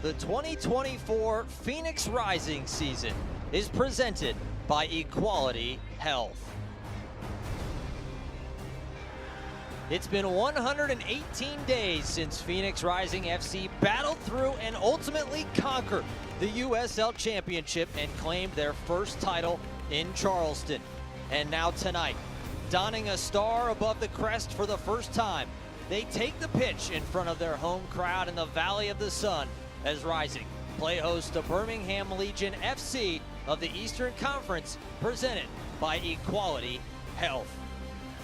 The 2024 Phoenix Rising season is presented by Equality Health. It's been 118 days since Phoenix Rising FC battled through and ultimately conquered the USL Championship and claimed their first title in Charleston. And now tonight, donning a star above the crest for the first time, they take the pitch in front of their home crowd in the Valley of the Sun as Rising play host to Birmingham Legion FC of the Eastern Conference, presented by Equality Health.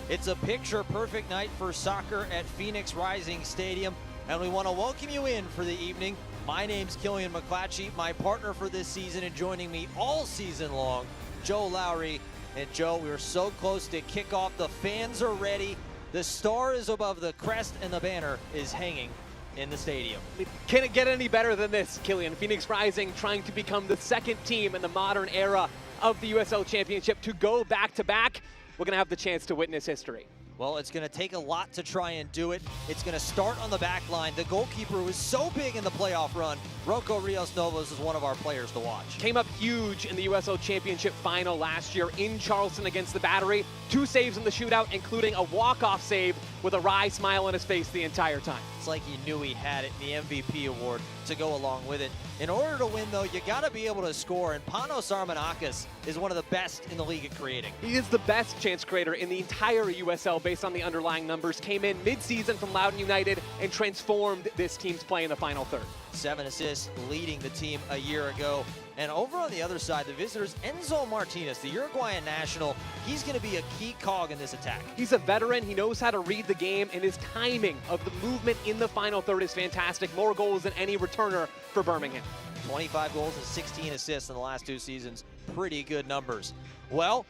It's a picture-perfect night for soccer at Phoenix Rising Stadium, and we want to welcome you in for the evening. My name's Killian McClatchy, my partner for this season, and joining me all season long, Joe Lowry. And Joe, we are so close to kickoff. The fans are ready. The star is above the crest, and the banner is hanging in the stadium. Can it get any better than this, Killian? Phoenix Rising trying to become the second team in the modern era of the USL Championship to go back-to-back. We're going to have the chance to witness history. Well, it's going to take a lot to try and do it. It's going to start on the back line. The goalkeeper was so big in the playoff run. Rocco Rios-Novos is one of our players to watch. Came up huge in the USL Championship final last year in Charleston against the Battery. 2 saves in the shootout, including a walk-off save with a wry smile on his face the entire time. It's like he knew he had it, the MVP award to go along with it. In order to win, though, you got to be able to score, and Panos Armanakis is one of the best in the league at creating. He is the best chance creator in the entire USL based on the underlying numbers. Came in mid-season from Loudoun United and transformed this team's play in the final third. 7 assists, leading the team a year ago. And over on the other side, the visitors, Enzo Martinez, the Uruguayan national, he's going to be a key cog in this attack. He's a veteran. He knows how to read the game, and his timing of the movement in the final third is fantastic. More goals than any returner for Birmingham. 25 goals and 16 assists in the last 2 seasons. Pretty good numbers. Well,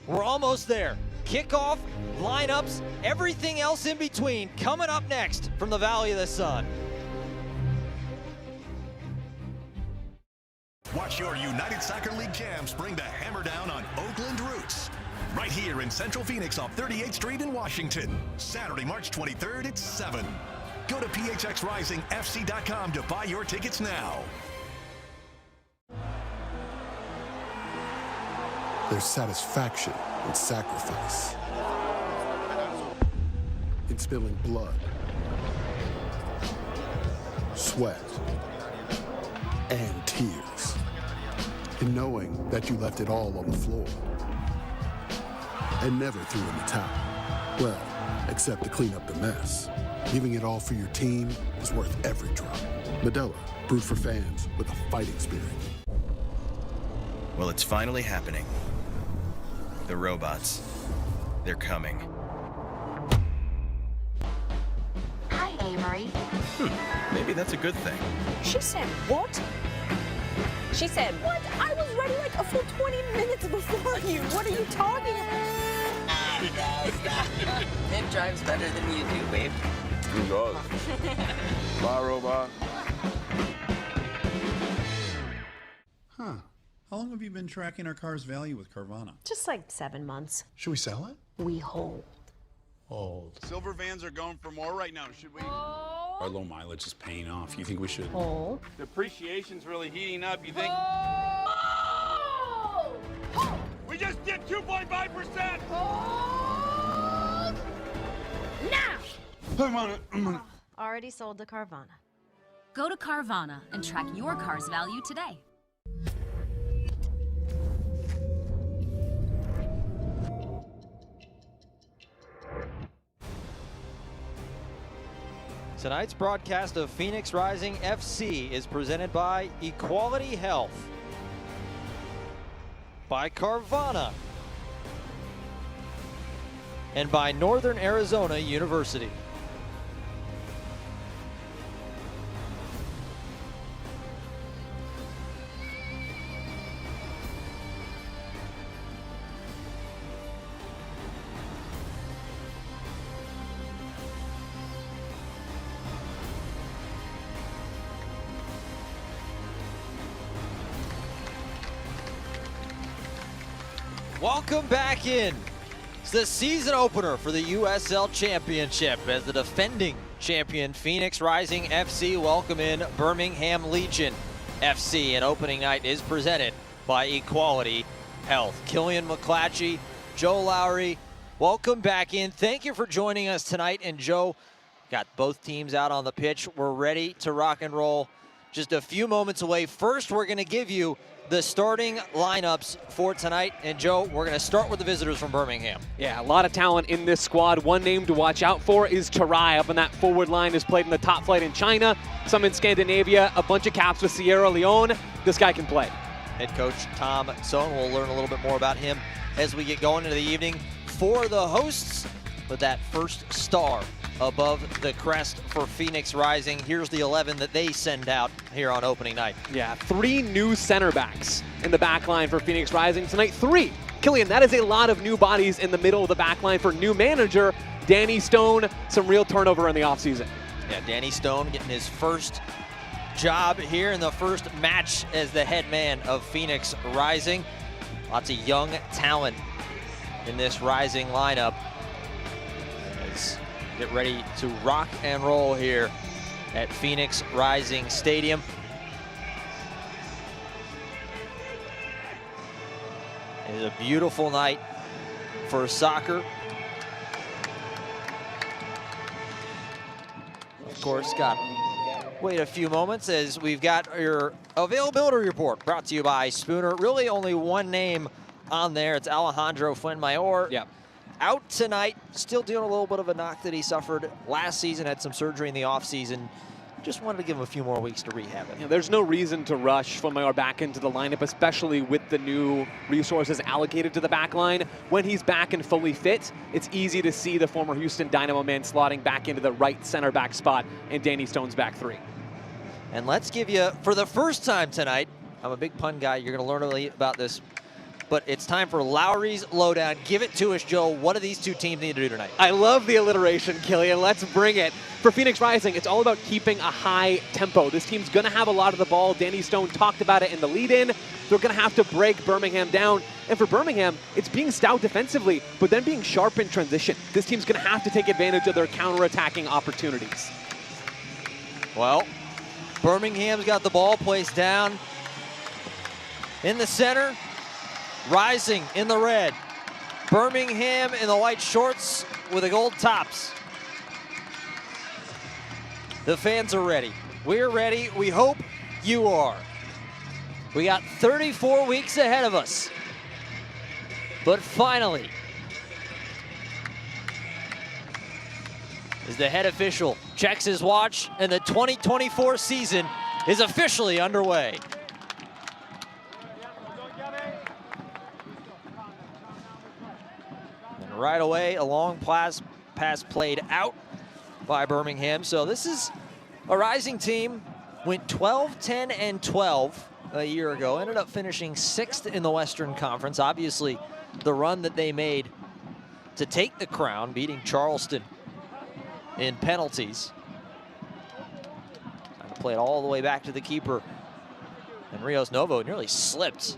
we're almost there. Kickoff, lineups, everything else in between coming up next from the Valley of the Sun. Watch your United Soccer League champs bring the hammer down on Oakland roots. Right here in Central Phoenix off 38th Street in Washington. Saturday, March 23rd at 7. Go to phxrisingfc.com to buy your tickets now. There's satisfaction in sacrifice, in spilling blood, sweat, and tears, in knowing that you left it all on the floor and never threw in the towel. Well, except to clean up the mess. Giving it all for your team is worth every drop. Modelo, brewed for fans with a fighting spirit. Well, it's finally happening. The robots, they're coming. Hi, Avery. Maybe that's a good thing. She said what? She said what? I was ready like a full 20 minutes before you. What are you talking about? It drives better than you do, babe. He does. Bye, robot. Huh. How long have you been tracking our car's value with Carvana? Just like 7 months. Should we sell it? We hold. Hold. Silver vans are going for more right now. Should we? Our low mileage is paying off. You think we should? Hold. Depreciation's really heating up. You think? We just did 2.5%. Hold. Now. I'm on it. Already sold to Carvana. Go to Carvana and track your car's value today. Tonight's broadcast of Phoenix Rising FC is presented by Equality Health, by Carvana, and by Northern Arizona University. Welcome back in. It's the season opener for the USL Championship as the defending champion Phoenix Rising FC welcome in Birmingham Legion FC. And opening night is presented by Equality Health. Killian McClatchy, Joe Lowry, welcome back in. Thank you for joining us tonight. And Joe, got both teams out on the pitch. We're ready to rock and roll. Just a few moments away. First, we're going to give you the starting lineups for tonight. And Joe, we're going to start with the visitors from Birmingham. Yeah, a lot of talent in this squad. One name to watch out for is Tarai up in that forward line, who's played in the top flight in China, some in Scandinavia, a bunch of caps with Sierra Leone. This guy can play. Head coach Tom Sohn, we'll learn a little bit more about him as we get going into the evening. For the hosts, with that first star above the crest for Phoenix Rising. Here's the 11 that they send out here on opening night. Yeah, 3 new center backs in the back line for Phoenix Rising tonight. 3. Killian, that is a lot of new bodies in the middle of the back line for new manager Danny Stone. Some real turnover in the offseason. Yeah, Danny Stone getting his first job here in the first match as the head man of Phoenix Rising. Lots of young talent in this Rising lineup. Let's get ready to rock and roll here at Phoenix Rising Stadium. It is a beautiful night for soccer. Of course, wait a few moments as we've got your availability report brought to you by Spooner. Really only one name on there. It's Alejandro Fuenmayor. Yep. Out tonight, still dealing a little bit of a knock that he suffered last season, had some surgery in the offseason. Just wanted to give him a few more weeks to rehab it. Yeah, there's no reason to rush Fuenmayor back into the lineup, especially with the new resources allocated to the back line. When he's back and fully fit, it's easy to see the former Houston Dynamo man slotting back into the right center back spot and Danny Stone's back 3. And let's give you, for the first time tonight, I'm a big pun guy, you're going to learn a little about this, but it's time for Lowry's Lowdown. Give it to us, Joe. What do these two teams need to do tonight? I love the alliteration, Killian. Let's bring it. For Phoenix Rising, it's all about keeping a high tempo. This team's going to have a lot of the ball. Danny Stone talked about it in the lead-in. They're going to have to break Birmingham down. And for Birmingham, it's being stout defensively, but then being sharp in transition. This team's going to have to take advantage of their counter-attacking opportunities. Well, Birmingham's got the ball placed down in the center. Rising in the red. Birmingham in the white shorts with the gold tops. The fans are ready. We're ready. We hope you are. We got 34 weeks ahead of us. But finally, as the head official checks his watch, and the 2024 season is officially underway. Right away, a long pass played out by Birmingham. So this is a Rising team, went 12-10-12 a year ago, ended up finishing 6th in the Western Conference. Obviously, the run that they made to take the crown, beating Charleston in penalties. Trying to play it all the way back to the keeper. And Rios Novo nearly slipped.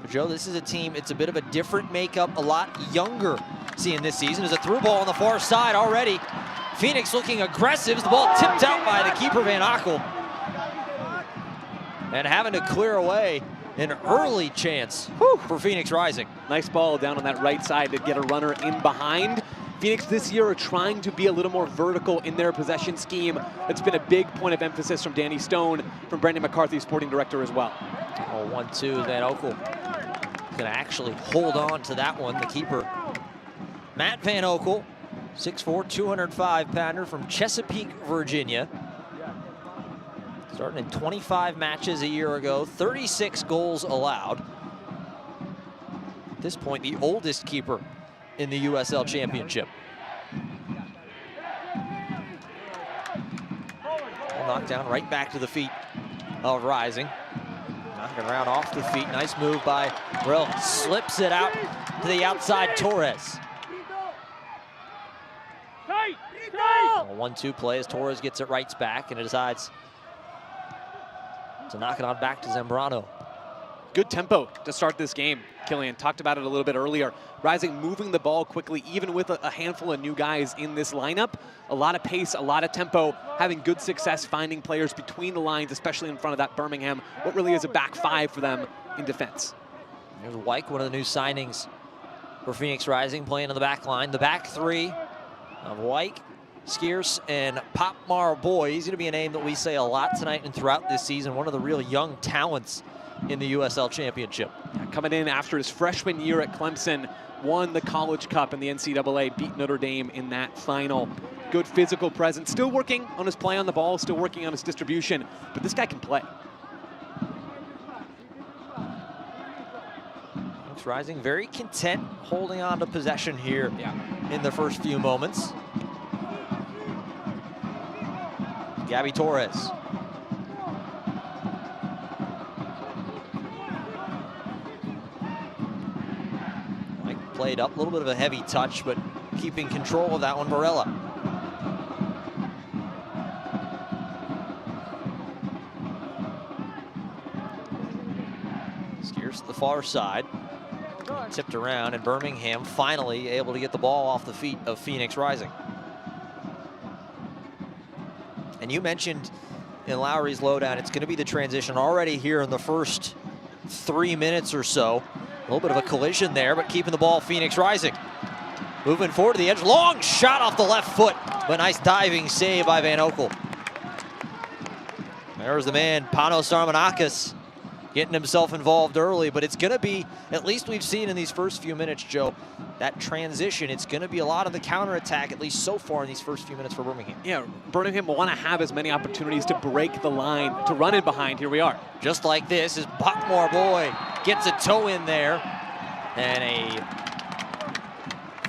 Joe, this is a team, it's a bit of a different makeup, a lot younger seeing this season. There's a through ball on the far side already. Phoenix looking aggressive. The ball tipped out by the keeper, Van Ockel. And having to clear away an early chance for Phoenix Rising. Nice ball down on that right side to get a runner in behind. Phoenix this year are trying to be a little more vertical in their possession scheme. That's been a big point of emphasis from Danny Stone, from Brendan McCarthy, sporting director as well. Oh, 1-2, Van Ockel gonna actually hold on to that one, the keeper. Matt Van Ockel, 6'4", 205-pounder from Chesapeake, Virginia. Starting in 25 matches a year ago, 36 goals allowed. At this point, the oldest keeper in the USL Championship. Ball knocked down right back to the feet of Rising. Knocking around off the feet. Nice move by Brill. Slips it out to the outside, Torres. A 1-2 play as Torres gets it right back and it decides to knock it on back to Zambrano. Good tempo to start this game. Killian talked about it a little bit earlier. Rising moving the ball quickly, even with a handful of new guys in this lineup. A lot of pace, a lot of tempo, having good success finding players between the lines, especially in front of that Birmingham, what really is a back five for them in defense. There's Wyke, one of the new signings for Phoenix Rising, playing on the back line. The back three of Wyke, Skeers, and Popmar Boy. He's going to be a name that we say a lot tonight and throughout this season. One of the real young talents in the USL Championship. Yeah, coming in after his freshman year at Clemson, won the College Cup in the NCAA, beat Notre Dame in that final. Good physical presence, still working on his play on the ball, still working on his distribution, but this guy can play. Phoenix Rising very content holding on to possession here in the first few moments. Gabby Torres. Played up, a little bit of a heavy touch, but keeping control of that one, Varela. Skeers to the far side. Tipped around, and Birmingham finally able to get the ball off the feet of Phoenix Rising. And you mentioned in Lowry's lowdown, it's going to be the transition already here in the first 3 minutes or so. A little bit of a collision there, but keeping the ball Phoenix Rising. Moving forward to the edge, long shot off the left foot, but nice diving save by Van Oekel. There's the man, Panos Armanakis, getting himself involved early, but it's gonna be, at least we've seen in these first few minutes, Joe, that transition, it's gonna be a lot of the counterattack, at least so far in these first few minutes for Birmingham. Yeah, Birmingham will wanna have as many opportunities to break the line, to run in behind. Here we are. Just like this, as Buckmore Boy gets a toe in there, and a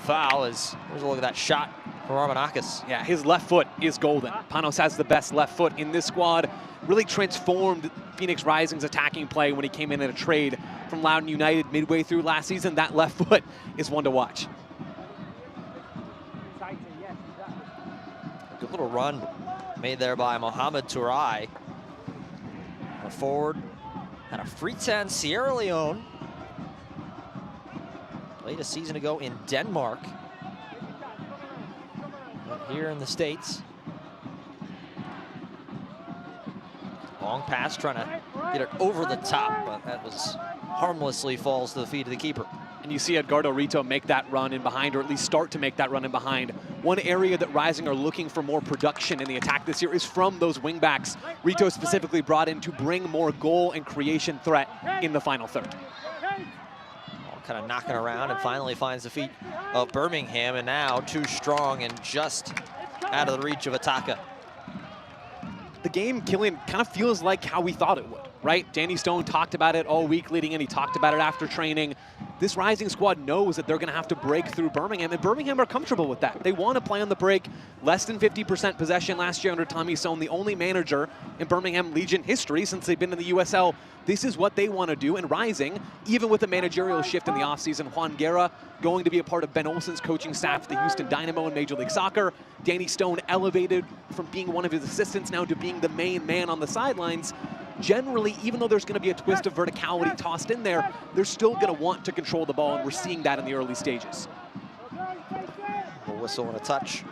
foul is, here's a look at that shot from Armanakis. Yeah, his left foot is golden. Panos has the best left foot in this squad. Really transformed Phoenix Rising's attacking play when he came in a trade from Loudoun United midway through last season. That left foot is one to watch. Good little run made there by Mohamed Touray. A forward out of Freetown, Sierra Leone. Played a season ago in Denmark. But here in the States. Long pass, trying to get it over the top, but that was harmlessly falls to the feet of the keeper. And you see Edgardo Rito make that run in behind, or at least start to make that run in behind. One area that Rising are looking for more production in the attack this year is from those wingbacks. Rito specifically brought in to bring more goal and creation threat in the final third. Kind of knocking around and finally finds the feet of Birmingham, and now too strong and just out of the reach of Ataka. The game, Killian, kind of feels like how we thought it would, right? Danny Stone talked about it all week leading in. He talked about it after training. This Rising squad knows that they're going to have to break through Birmingham, and Birmingham are comfortable with that. They want to play on the break. Less than 50% possession last year under Tommy Stone, the only manager in Birmingham Legion history since they've been in the USL. This is what they want to do, and Rising, even with a managerial shift in the offseason, Juan Guerra going to be a part of Ben Olsen's coaching staff, the Houston Dynamo in Major League Soccer. Danny Stone elevated from being one of his assistants now to being the main man on the sidelines. Generally, even though there's going to be a twist of verticality tossed in there, they're still going to want to control the ball, and we're seeing that in the early stages. A whistle and a touch.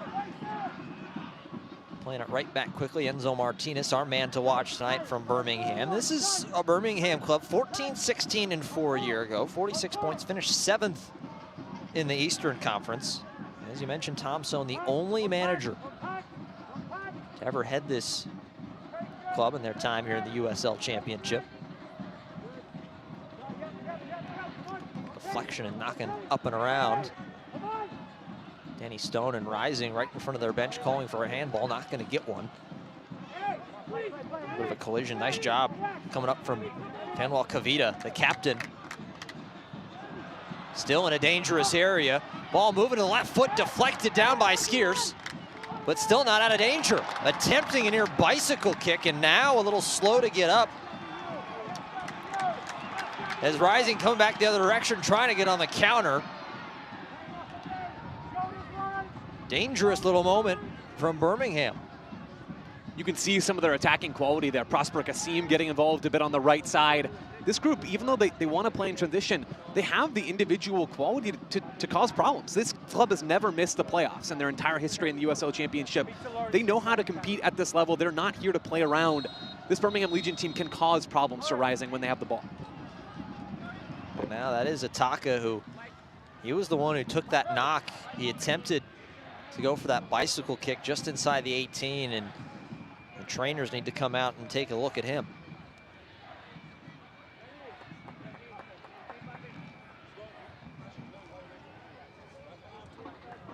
Playing it right back quickly, Enzo Martinez, our man to watch tonight from Birmingham. This is a Birmingham club, 14-16-4 a year ago, 46 points, finished 7th in the Eastern Conference. As you mentioned, Tom Stone, the only manager to ever head this club in their time here in the USL Championship. Deflection and knocking up and around. Danny Stone and Rising right in front of their bench calling for a handball, not going to get one. A bit of a collision, nice job coming up from Manuel Cavita, the captain. Still in a dangerous area. Ball moving to the left foot, deflected down by Skeers, but still not out of danger. Attempting a near bicycle kick, and now a little slow to get up. As Rising coming back the other direction, trying to get on the counter. Dangerous little moment from Birmingham. You can see some of their attacking quality there. Prosper Kasim getting involved a bit on the right side. this group, even though they want to play in transition, they have the individual quality to cause problems. This club has never missed the playoffs in their entire history in the USL Championship. They know how to compete at this level. They're not here to play around. This Birmingham Legion team can cause problems to Rising when they have the ball. And now that is Ataka, who he was the one who took that knock. He attempted to go for that bicycle kick just inside the 18, and the trainers need to come out and take a look at him.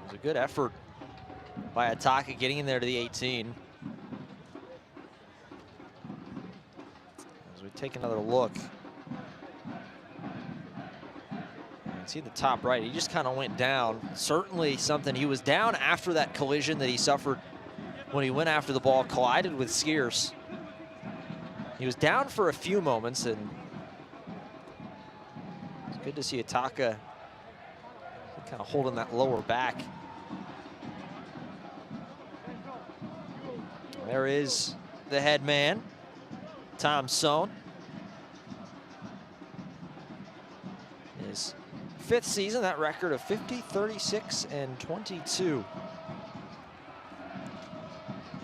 It was a good effort by Ataka getting in there to the 18. As we take another look. See the top right, he just kind of went down. Certainly something, he was down after that collision that he suffered when he went after the ball, collided with Skiers. He was down for a few moments, and it's good to see Ataka kind of holding that lower back. There is the head man, Tom Sohn. His 5th season, that record of 50, 36, and 22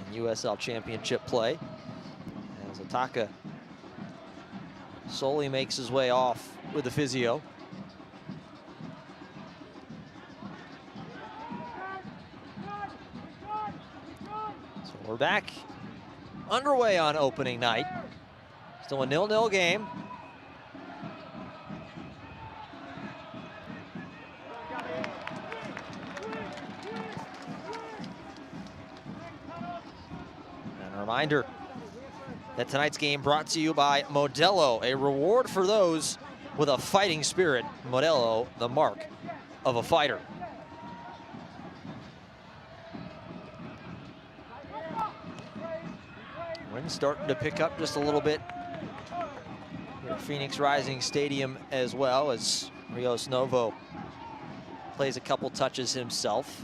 in USL Championship play. As Ataka slowly makes his way off with the physio. So we're back underway on opening night. Still a 0-0 game. Reminder that tonight's game brought to you by Modelo, a reward for those with a fighting spirit. Modelo, the mark of a fighter. Wind's starting to pick up just a little bit here at Phoenix Rising Stadium as well, as Rios Novo plays a couple touches himself.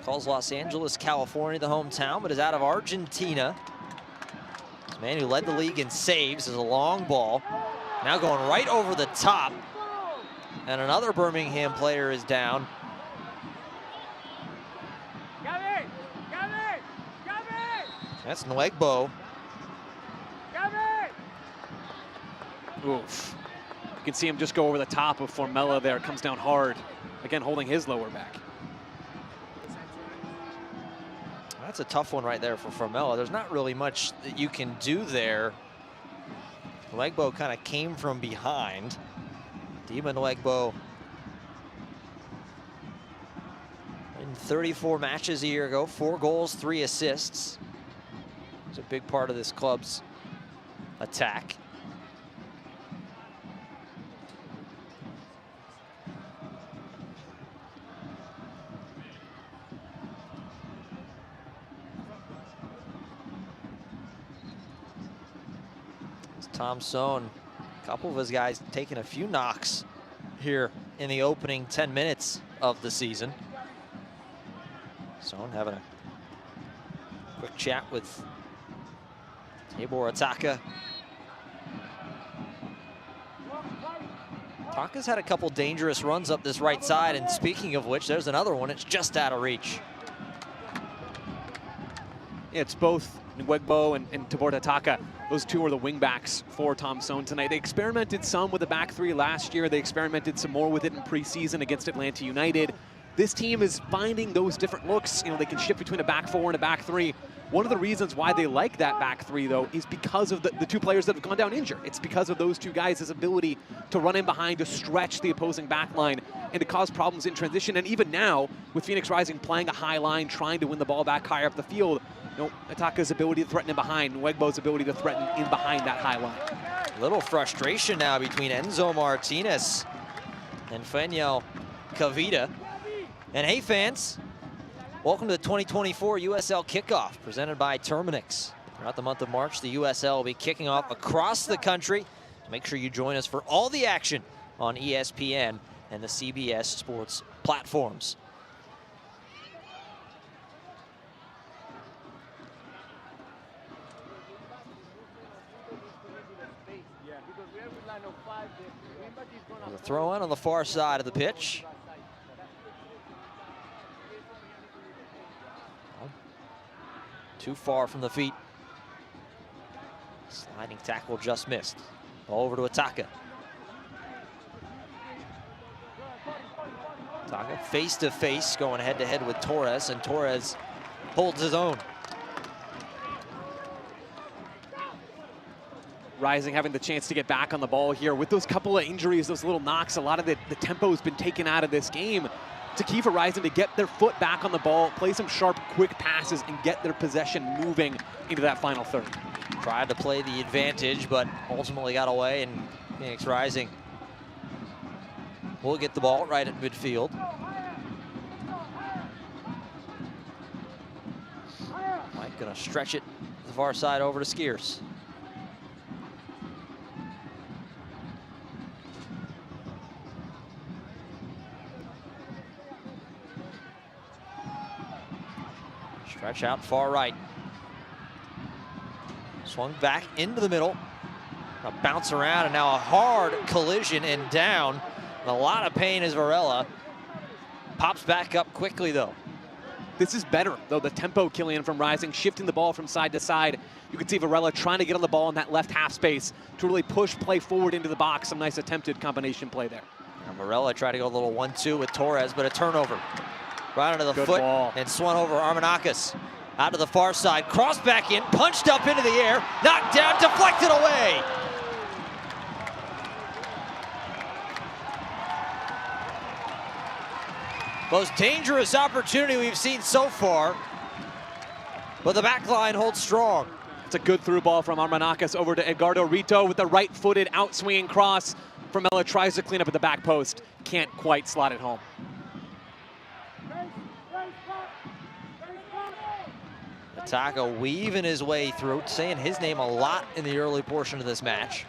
Calls Los Angeles, California the hometown, but is out of Argentina. This man who led the league in saves is a long ball. Now going right over the top. And another Birmingham player is down. That's Nwegbo. Oof. You can see him just go over the top of Formella there. Comes down hard. Again, holding his lower back. That's a tough one right there for Formella. There's not really much that you can do there. Nwegbo kind of came from behind. Dima Nwegbo in 34 matches a year ago, 4 goals, 3 assists. He's a big part of this club's attack. Tom Sohn, a couple of his guys taking a few knocks here in the opening 10 minutes of the season. Sohn having a quick chat with Tabor Ataka. Ataka's had a couple dangerous runs up this right side, and speaking of which, there's another one. It's just out of reach. Yeah, it's both Nwegbo and Tabor Ataka. Those two are the wingbacks for Tom Sohn tonight. They experimented some with the back three last year. They experimented some more with it in preseason against Atlanta United. This team is finding those different looks. You know, they can shift between a back four and a back three. One of the reasons why they like that back three, though, is because of the 2 players that have gone down injured. It's because of those 2 guys' ability to run in behind, to stretch the opposing back line, and to cause problems in transition. And even now, with Phoenix Rising playing a high line, trying to win the ball back higher up the field, you know, Ataka's ability to threaten in behind, Nwegbo's ability to threaten in behind that high line. Little frustration now between Enzo Martinez and Feniel Kavita. And hey, fans, welcome to the 2024 USL Kickoff presented by Terminix. Throughout the month of March, the USL will be kicking off across the country. So make sure you join us for all the action on ESPN and the CBS Sports platforms. The throw in on the far side of the pitch. Too far from the feet. Sliding tackle just missed. Ball over to Ataka. Ataka face to face, going head to head with Torres, and Torres holds his own. Rising having the chance to get back on the ball here. With those couple of injuries, those little knocks, a lot of the tempo has been taken out of this game. It's a key for Rising to get their foot back on the ball, play some sharp, quick passes, and get their possession moving into that final third. Tried to play the advantage, but ultimately got away, and Phoenix Rising will get the ball right at midfield. Mike gonna stretch it to the far side over to Skiers. Stretch out far right. Swung back into the middle. A bounce around, and now a hard collision and down. And a lot of pain as Varela pops back up quickly, though. This is better, though, the tempo, Killian, from Rising, shifting the ball from side to side. You can see Varela trying to get on the ball in that left half space to really push play forward into the box. Some nice attempted combination play there. And Varela tried to go a little 1-2 with Torres, but a turnover. Right under the foot ball. And swung over Armanakis. Out to the far side, crossed back in, punched up into the air, knocked down, deflected away. Most dangerous opportunity we've seen so far, but the back line holds strong. It's a good through ball from Armanakis over to Edgardo Rito with the right-footed out-swinging cross. Formella tries to clean up at the back post, can't quite slot it home. Ataka weaving his way through, saying his name a lot in the early portion of this match.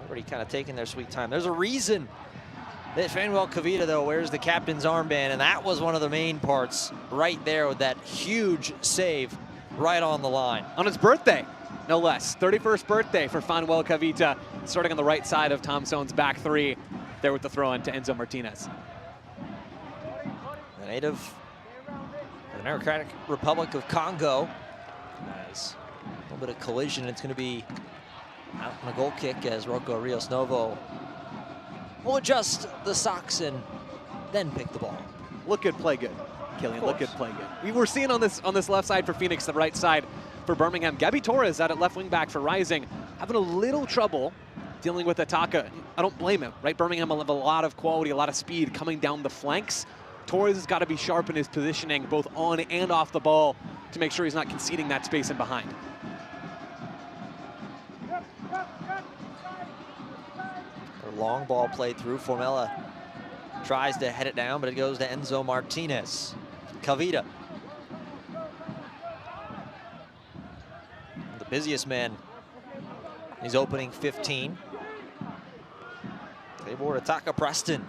Already kind of taking their sweet time. There's a reason that Fanuel Kavita, though, wears the captain's armband, and that was one of the main parts right there with that huge save right on the line. On his birthday, no less. 31st birthday for Fanuel Kavita, starting on the right side of Tom Sone's back three, there with the throw-in to Enzo Martinez. The native of the Democratic Republic of Congo. Has a little bit of collision. It's going to be out on a goal kick as Rocco Rios Novo will adjust the socks and then pick the ball. Look good, play good. Killian, look good, play good. We were seeing on this left side for Phoenix, the right side for Birmingham. Gabby Torres out at left wing back for Rising, having a little trouble dealing with Ataka. I don't blame him, right? Birmingham will have a lot of quality, a lot of speed coming down the flanks. Torres has got to be sharp in his positioning, both on and off the ball, to make sure he's not conceding that space in behind. A long ball played through. Formella tries to head it down, but it goes to Enzo Martinez. Kavita, the busiest man. He's opening 15. Tabor Ataka Preston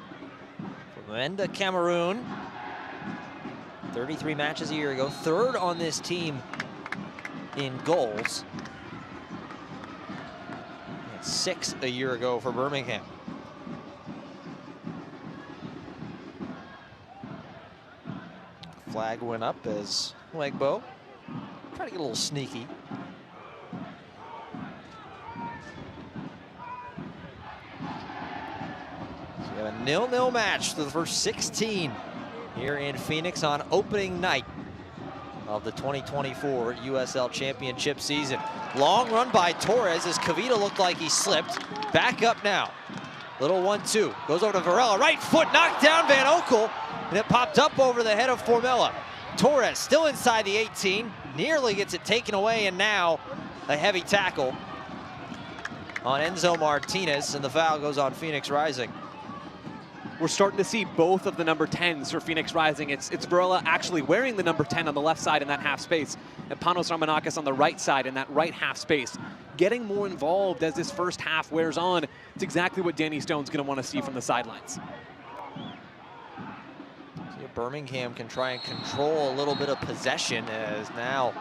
from Menda, Cameroon. 33 matches a year ago. Third on this team in goals. And 6 a year ago for Birmingham. Flag went up as Legbo tried to get a little sneaky. So we have a 0-0 match through the first 16 here in Phoenix on opening night of the 2024 USL Championship season. Long run by Torres as Kavita looked like he slipped. Back up now. Little 1-2. Goes over to Varela. Right foot knocked down Van Oekel. And it popped up over the head of Formella. Torres still inside the 18. Nearly gets it taken away, and now a heavy tackle on Enzo Martinez, and the foul goes on Phoenix Rising. We're starting to see both of the number 10s for Phoenix Rising. It's Varela actually wearing the number 10 on the left side in that half space, and Panos Armanakis on the right side in that right half space. Getting more involved as this first half wears on. It's exactly what Danny Stone's going to want to see from the sidelines. Birmingham can try and control a little bit of possession, as now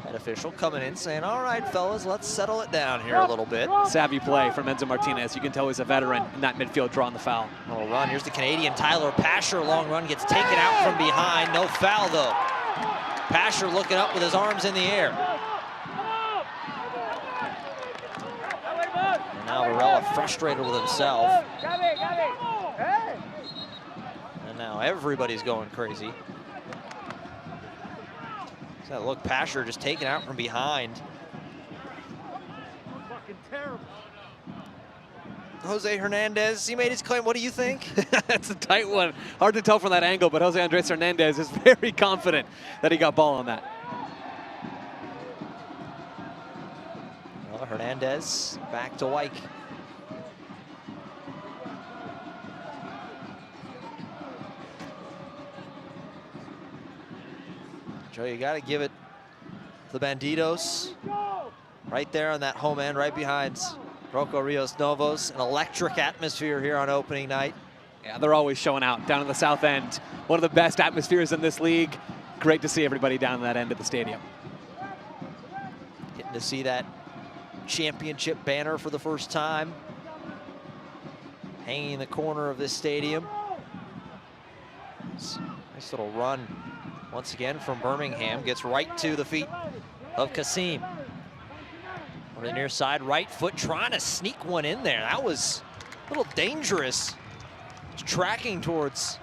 head official coming in saying, all right, fellas, let's settle it down here a little bit. Savvy play from Enzo Martinez. You can tell he's a veteran in that midfield drawing the foul. Little run. Here's the Canadian Tyler Pasher. Long run gets taken out from behind. No foul, though. Pasher looking up with his arms in the air. And now Varela frustrated with himself. And now everybody's going crazy. That look, Pasher just taken out from behind. Jose Hernandez, he made his claim. What do you think? That's a tight one. Hard to tell from that angle, but Jose Andres Hernandez is very confident that he got ball on that. Well, Hernandez back to Wyke. Joe, you got to give it the Banditos right there on that home end, right behind Rocco Rios Novos. An electric atmosphere here on opening night. Yeah, they're always showing out down in the south end. One of the best atmospheres in this league. Great to see everybody down that end of the stadium. Getting to see that championship banner for the first time, hanging in the corner of this stadium. Nice little run once again from Birmingham. Gets right to the feet of Kasim. On the near side, right foot, trying to sneak one in there. That was a little dangerous. Tracking towards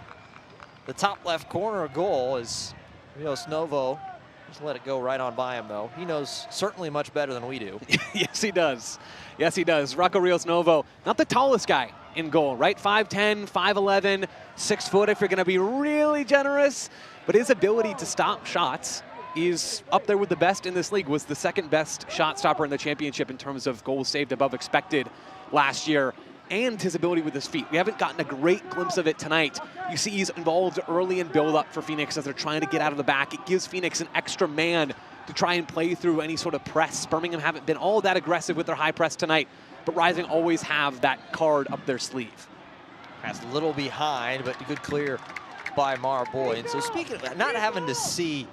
the top left corner goal as Rios Novo just let it go right on by him, though. He knows certainly much better than we do. Yes, he does. Yes, he does. Rocco Rios Novo, not the tallest guy in goal, right? 5'10", 5'11", 6 foot if you're going to be really generous. But his ability to stop shots is up there with the best in this league. Was the second best shot stopper in the championship in terms of goals saved above expected last year. And his ability with his feet. We haven't gotten a great glimpse of it tonight. You see he's involved early in build-up for Phoenix as they're trying to get out of the back. It gives Phoenix an extra man to try and play through any sort of press. Birmingham haven't been all that aggressive with their high press tonight, but Rising always have that card up their sleeve. Pass a little behind, but good clear by Mar Boyd. So speaking of not having to see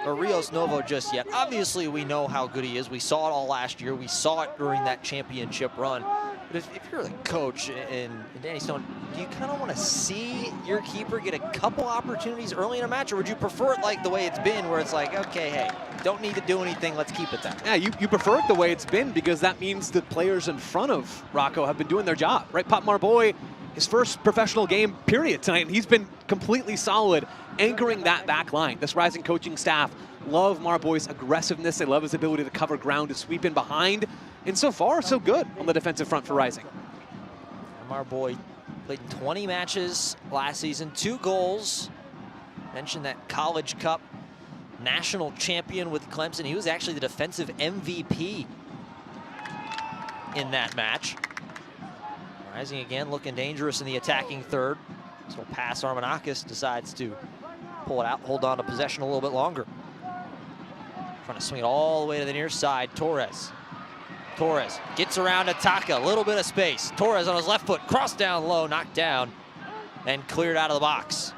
Rios Novo just yet, obviously we know how good he is. We saw it all last year. We saw it during that championship run. But if you're the coach and Danny Stone, do you kind of want to see your keeper get a couple opportunities early in a match, or would you prefer it like the way it's been, where it's like, okay, hey, don't need to do anything, let's keep it that way? Yeah, you prefer it the way it's been because that means the players in front of Rocco have been doing their job, right? Pop Marboy, his first professional game, period, tonight, and he's been completely solid anchoring that back line. This Rising coaching staff love Marboy's aggressiveness. They love his ability to cover ground, to sweep in behind. And so far, so good on the defensive front for Rising. Marboy played in 20 matches last season, 2 goals. Mentioned that College Cup national champion with Clemson. He was actually the defensive MVP in that match. Rising again, looking dangerous in the attacking third. So pass, Armanakis decides to pull it out, hold on to possession a little bit longer. Trying to swing it all the way to the near side, Torres. Torres gets around Ataka, a little bit of space. Torres on his left foot, cross down low, knocked down, and cleared out of the box.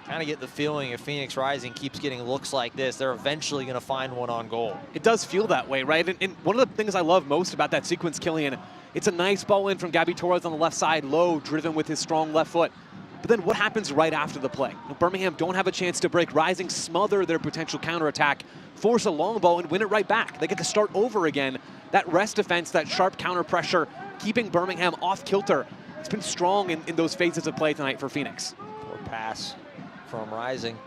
Kind of get the feeling if Phoenix Rising keeps getting looks like this, they're eventually going to find one on goal. It does feel that way, right? And one of the things I love most about that sequence, Killian, it's a nice ball in from Gabby Torres on the left side, low, driven with his strong left foot. But then what happens right after the play? Birmingham don't have a chance to break. Rising smother their potential counterattack, force a long ball, and win it right back. They get to start over again. That rest defense, that sharp counter pressure, keeping Birmingham off kilter. It's been strong in those phases of play tonight for Phoenix. Poor pass from Rising.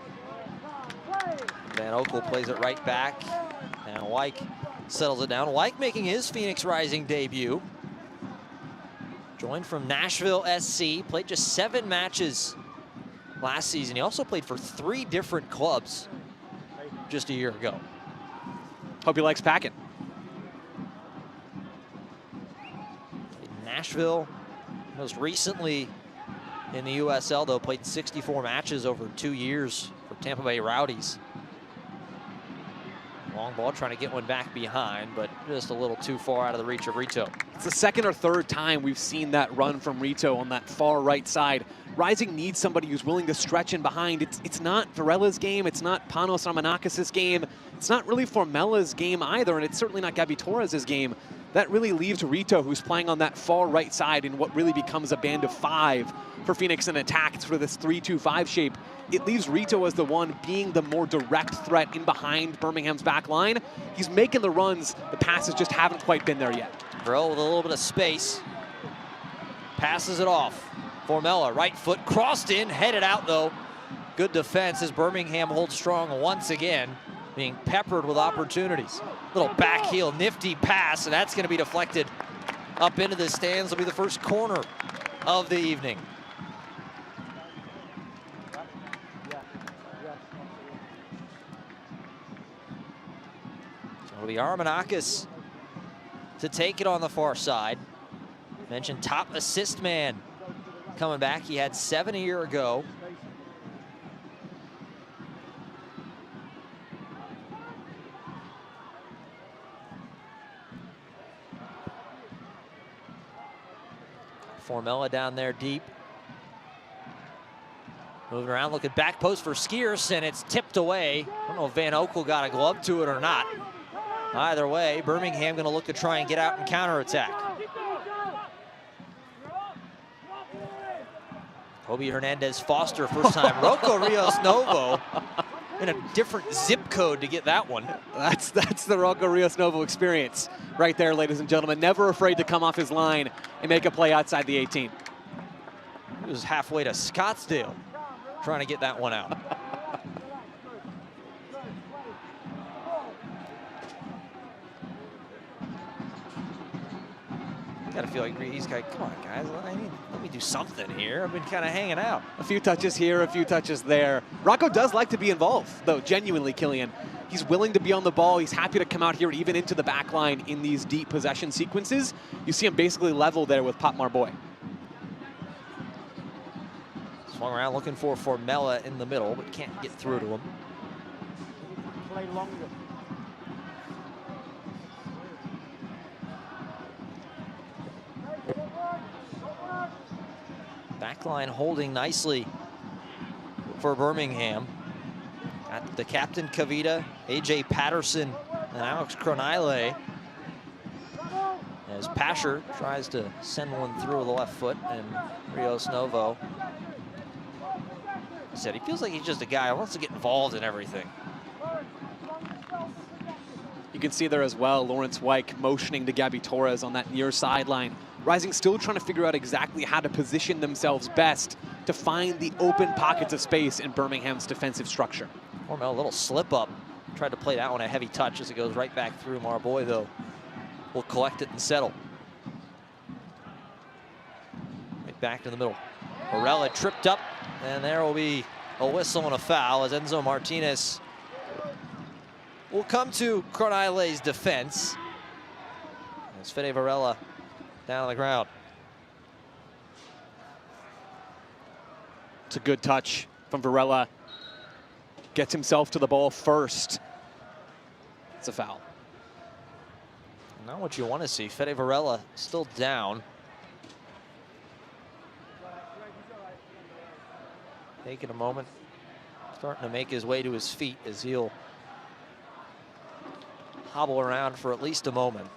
Van Oekel plays it right back. And Wyke settles it down. Wyke making his Phoenix Rising debut. Joined from Nashville SC, played just 7 matches last season. He also played for 3 different clubs just a year ago. Hope he likes packing. Nashville, most recently in the USL, though. Played 64 matches over 2 years for Tampa Bay Rowdies. Long ball, trying to get one back behind, but just a little too far out of the reach of Rito. It's the second or third time we've seen that run from Rito on that far right side. Rising needs somebody who's willing to stretch in behind. It's not Varella's game. It's not Panos Ramanakis' game. It's not really Formella's game either, and it's certainly not Gabby Torres' game. That really leaves Rito, who's playing on that far right side in what really becomes a band of 5 for Phoenix in attack. It's for this 3-2-5 shape. It leaves Rito as the one being the more direct threat in behind Birmingham's back line. He's making the runs. The passes just haven't quite been there yet. Varela with a little bit of space. Passes it off. Formella, right foot, crossed in, headed out though. Good defense as Birmingham holds strong once again, being peppered with opportunities. Little back heel, nifty pass, and that's going to be deflected up into the stands. Will be the first corner of the evening. So it'll be Armanakis to take it on the far side. Mentioned top assist man coming back. He had 7 a year ago. Formella down there deep. Moving around, looking back post for Skierce, and it's tipped away. I don't know if Van Oekel got a glove to it or not. Either way, Birmingham going to look to try and get out and counterattack. Kobe Hernandez Foster, first time. Rocco Rios Novo in a different zip code to get that one. That's the Rocco Rios Novo experience right there, ladies and gentlemen. Never afraid to come off his line and make a play outside the 18. He was halfway to Scottsdale trying to get that one out. Gotta feel like he's like, come on, guys, let me do something here. I've been kind of hanging out. A few touches here, a few touches there. Rocco does like to be involved, though, genuinely, Killian. He's willing to be on the ball. He's happy to come out here, even into the back line in these deep possession sequences. You see him basically level there with Pop Marboy. Swung around looking for Formella in the middle, but can't get through to him. Play longer. Backline holding nicely for Birmingham. Got the captain Kavita, AJ Patterson, and Alex Cronaile. As Pasher tries to send one through with the left foot, and Rios Novo. He said he feels like he's just a guy who wants to get involved in everything. You can see there as well, Lawrence Wyke motioning to Gabby Torres on that near sideline. Rising still trying to figure out exactly how to position themselves best to find the open pockets of space in Birmingham's defensive structure. Formella, a little slip up. Tried to play that one a heavy touch as it goes right back through. Marboy, though, will collect it and settle. Right back to the middle. Varela tripped up, and there will be a whistle and a foul as Enzo Martinez will come to Cronaile's defense. As Fede Varela down on the ground. It's a good touch from Varela. Gets himself to the ball first. It's a foul. Not what you want to see. Fede Varela still down. Taking a moment. Starting to make his way to his feet as he'll hobble around for at least a moment.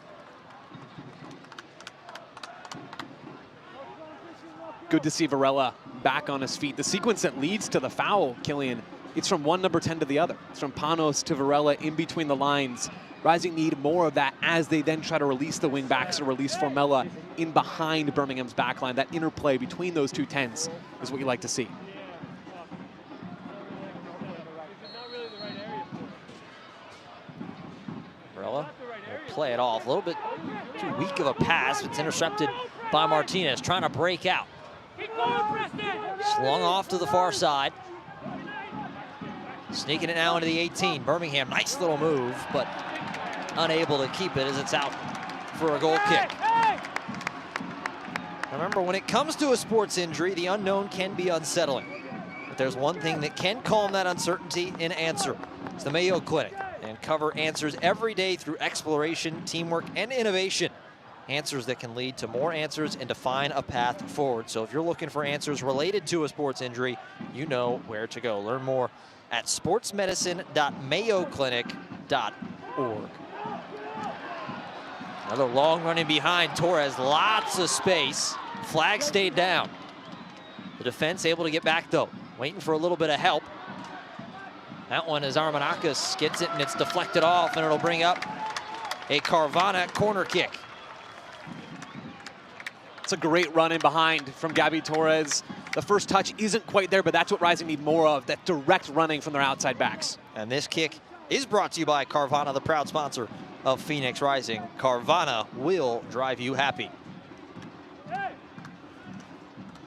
Good to see Varela back on his feet. The sequence that leads to the foul, Killian, it's from one number 10 to the other. It's from Panos to Varela in between the lines. Rising need more of that as they then try to release the wing backs or release Formella in behind Birmingham's backline. That interplay between those two tens is what you like to see. Varela will play it off. A little bit too weak of a pass. It's intercepted by Martinez, trying to break out. Slung off to the far side. Sneaking it now into the 18. Birmingham, nice little move, but unable to keep it as it's out for a goal kick. Remember, when it comes to a sports injury, the unknown can be unsettling. But there's one thing that can calm that uncertainty in Answer. It's the Mayo Clinic, and cover answers every day through exploration, teamwork, and innovation. Answers that can lead to more answers and define a path forward. So if you're looking for answers related to a sports injury, you know where to go. Learn more at sportsmedicine.mayoclinic.org. Another long running behind Torres, lots of space. Flag stayed down. The defense able to get back though, waiting for a little bit of help. That one is Armanakis gets it and it's deflected off, and it'll bring up a Carvana corner kick. It's a great run in behind from Gabby Torres. The first touch isn't quite there, but that's what Rising need more of, that direct running from their outside backs. And this kick is brought to you by Carvana, the proud sponsor of Phoenix Rising. Carvana will drive you happy.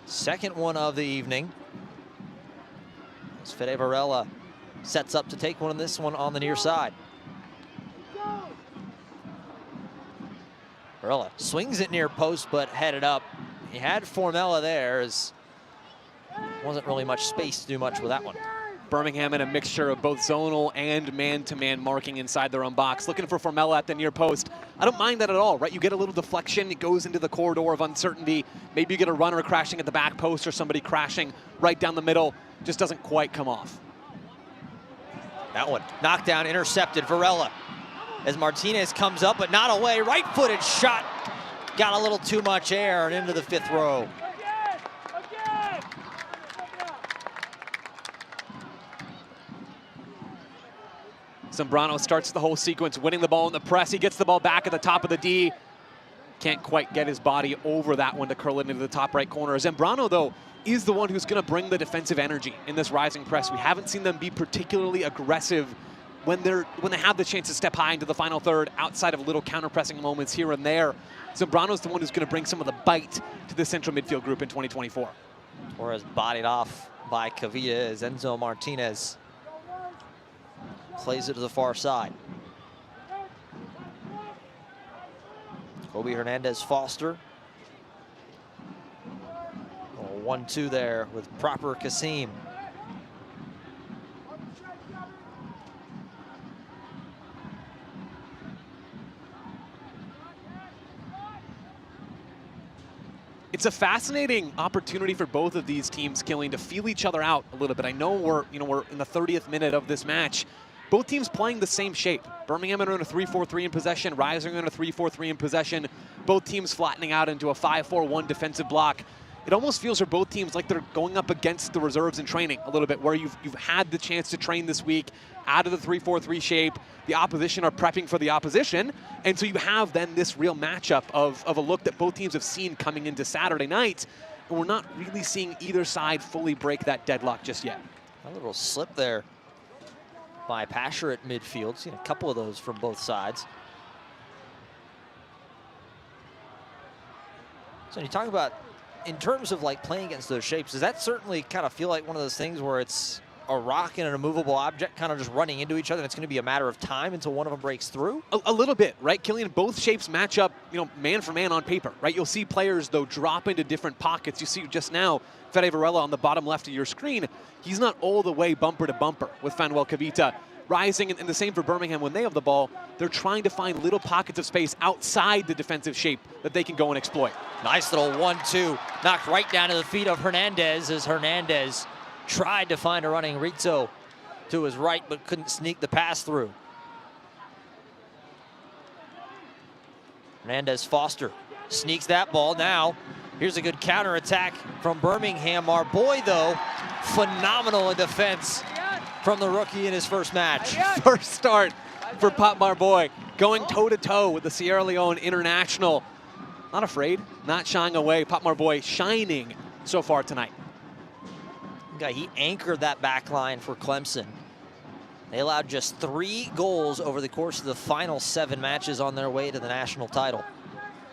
Second one of the evening. As Fede Varela sets up to take one of this one on the near side. Varela swings it near post, but headed up. He had Formella there, as wasn't really much space to do much with that one. Birmingham in a mixture of both zonal and man-to-man marking inside their own box, looking for Formella at the near post. I don't mind that at all, right? You get a little deflection, it goes into the corridor of uncertainty. Maybe you get a runner crashing at the back post or somebody crashing right down the middle. Just doesn't quite come off. That one knocked down, intercepted. Varela as Martinez comes up, but not away. Right-footed shot. Got a little too much air and into the fifth row. Zambrano starts the whole sequence, winning the ball in the press. He gets the ball back at the top of the D. Can't quite get his body over that one to curl it into the top right corner. Zambrano, though, is the one who's going to bring the defensive energy in this Rising press. We haven't seen them be particularly aggressive when they have the chance to step high into the final third, outside of little counter-pressing moments here and there. Zambrano's the one who's going to bring some of the bite to the central midfield group in 2024. Torres bodied off by Cavita as Enzo Martinez plays it to the far side. Kobe Hernandez Foster. 1-2 there with proper Kasim. It's a fascinating opportunity for both of these teams, Killian, to feel each other out a little bit. I know we're in the 30th minute of this match. Both teams playing the same shape. Birmingham are in a 3-4-3 in possession. Rising are in a 3-4-3 in possession. Both teams flattening out into a 5-4-1 defensive block. It almost feels for both teams like they're going up against the reserves in training a little bit, where you've had the chance to train this week out of the 3-4-3 shape. The opposition are prepping for the opposition. And so you have then this real matchup of a look that both teams have seen coming into Saturday night. And we're not really seeing either side fully break that deadlock just yet. A little slip there by Pasher at midfield. Seen a couple of those from both sides. So you talk about, in terms of like playing against those shapes, does that certainly kind of feel like one of those things where it's a rock and an immovable object kind of just running into each other, and it's going to be a matter of time until one of them breaks through? A little bit, right, Killian? Both shapes match up, man for man on paper, right? You'll see players, though, drop into different pockets. You see just now, Fede Varela on the bottom left of your screen. He's not all the way bumper to bumper with Fanuel Cavita. Rising, and the same for Birmingham when they have the ball. They're trying to find little pockets of space outside the defensive shape that they can go and exploit. Nice little 1-2, knocked right down to the feet of Hernandez, as Hernandez tried to find a running Rizzo to his right, but couldn't sneak the pass through. Hernandez Foster sneaks that ball. Now, here's a good counterattack from Birmingham. Our boy, though, phenomenal in defense from the rookie in his first match. First start for Pop Marboy, going toe-to-toe with the Sierra Leone international. Not afraid, not shying away. Pop Marboy shining so far tonight. He anchored that back line for Clemson. They allowed just 3 goals over the course of the final 7 matches on their way to the national title.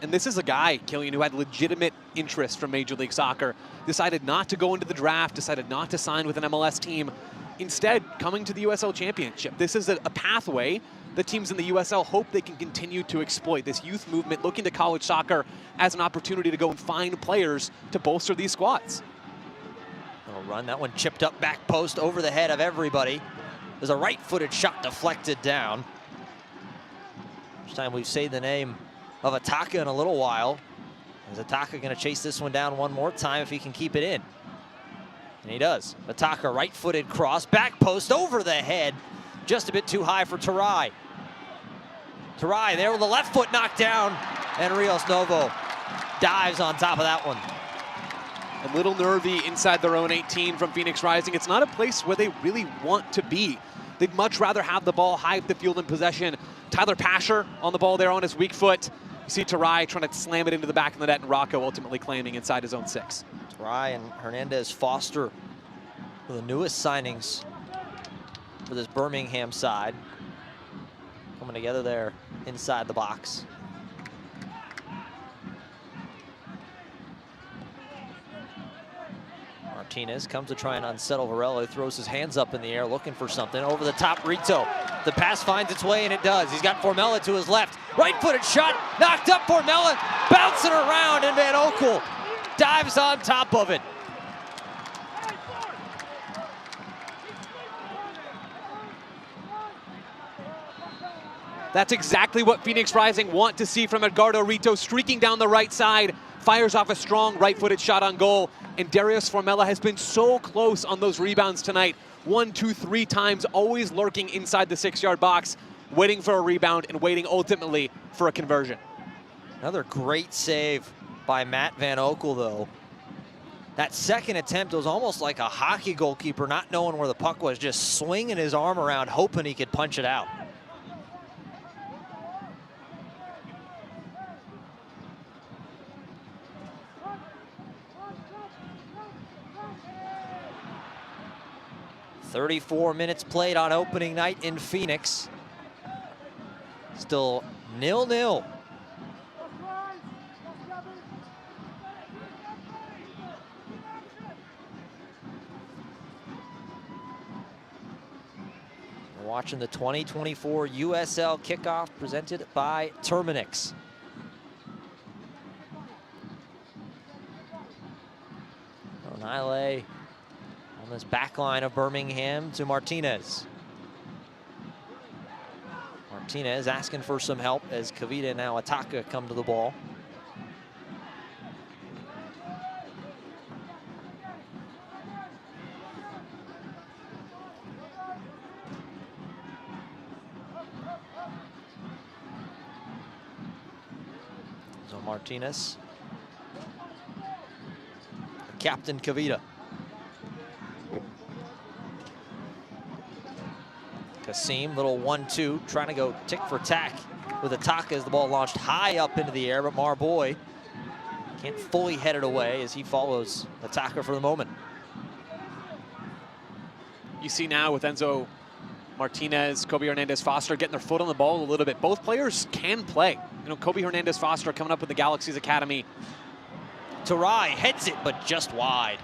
And this is a guy, Killian, who had legitimate interest from Major League Soccer, decided not to go into the draft, decided not to sign with an MLS team, instead coming to the USL Championship. This is a pathway the teams in the USL hope they can continue to exploit. This youth movement looking to college soccer as an opportunity to go and find players to bolster these squads. Little run, that one chipped up back post over the head of everybody. There's a right-footed shot deflected down. First time we've said the name of Ataka in a little while. Is Ataka going to chase this one down one more time if he can keep it in? And he does. Ataka, right-footed cross, back post over the head. Just a bit too high for Tarai. Tarai there with the left foot knocked down, and Rios Novo dives on top of that one. A little nervy inside their own 18 from Phoenix Rising. It's not a place where they really want to be. They'd much rather have the ball high up the field in possession. Tyler Pasher on the ball there on his weak foot. You see Tarai trying to slam it into the back of the net, and Rocco ultimately claiming inside his own 6. Tarai and Hernandez Foster were the newest signings for this Birmingham side. Coming together there inside the box. Martinez comes to try and unsettle Varela, throws his hands up in the air looking for something. Over the top, Rito. The pass finds its way, and it does. He's got Formella to his left. Right-footed shot, knocked up Formella, bouncing around, and Van Oekel dives on top of it. That's exactly what Phoenix Rising want to see from Edgardo Rito, streaking down the right side, fires off a strong right-footed shot on goal, and Darius Formella has been so close on those rebounds tonight. 1, 2, 3 times, always lurking inside the 6-yard box, waiting for a rebound and waiting ultimately for a conversion. Another great save by Matt Van Oekel, though. That second attempt was almost like a hockey goalkeeper not knowing where the puck was, just swinging his arm around, hoping he could punch it out. "34 minutes played on opening night in Phoenix. Still 0-0. We're watching the 2024 USL kickoff presented by Terminix. O'Neill on this back line of Birmingham to Martinez. Martinez asking for some help as Kavita and now Ataka come to the ball. So Martinez. Captain Kavita. Kasim, little 1-2, trying to go tick for tack with Ataka as the ball launched high up into the air, but Marboy can't fully head it away as he follows Ataka for the moment. You see now with Enzo Martinez, Kobe Hernandez-Foster getting their foot on the ball a little bit. Both players can play. You know, Kobe Hernandez-Foster coming up with the Galaxy's Academy. Tarai heads it, but just wide.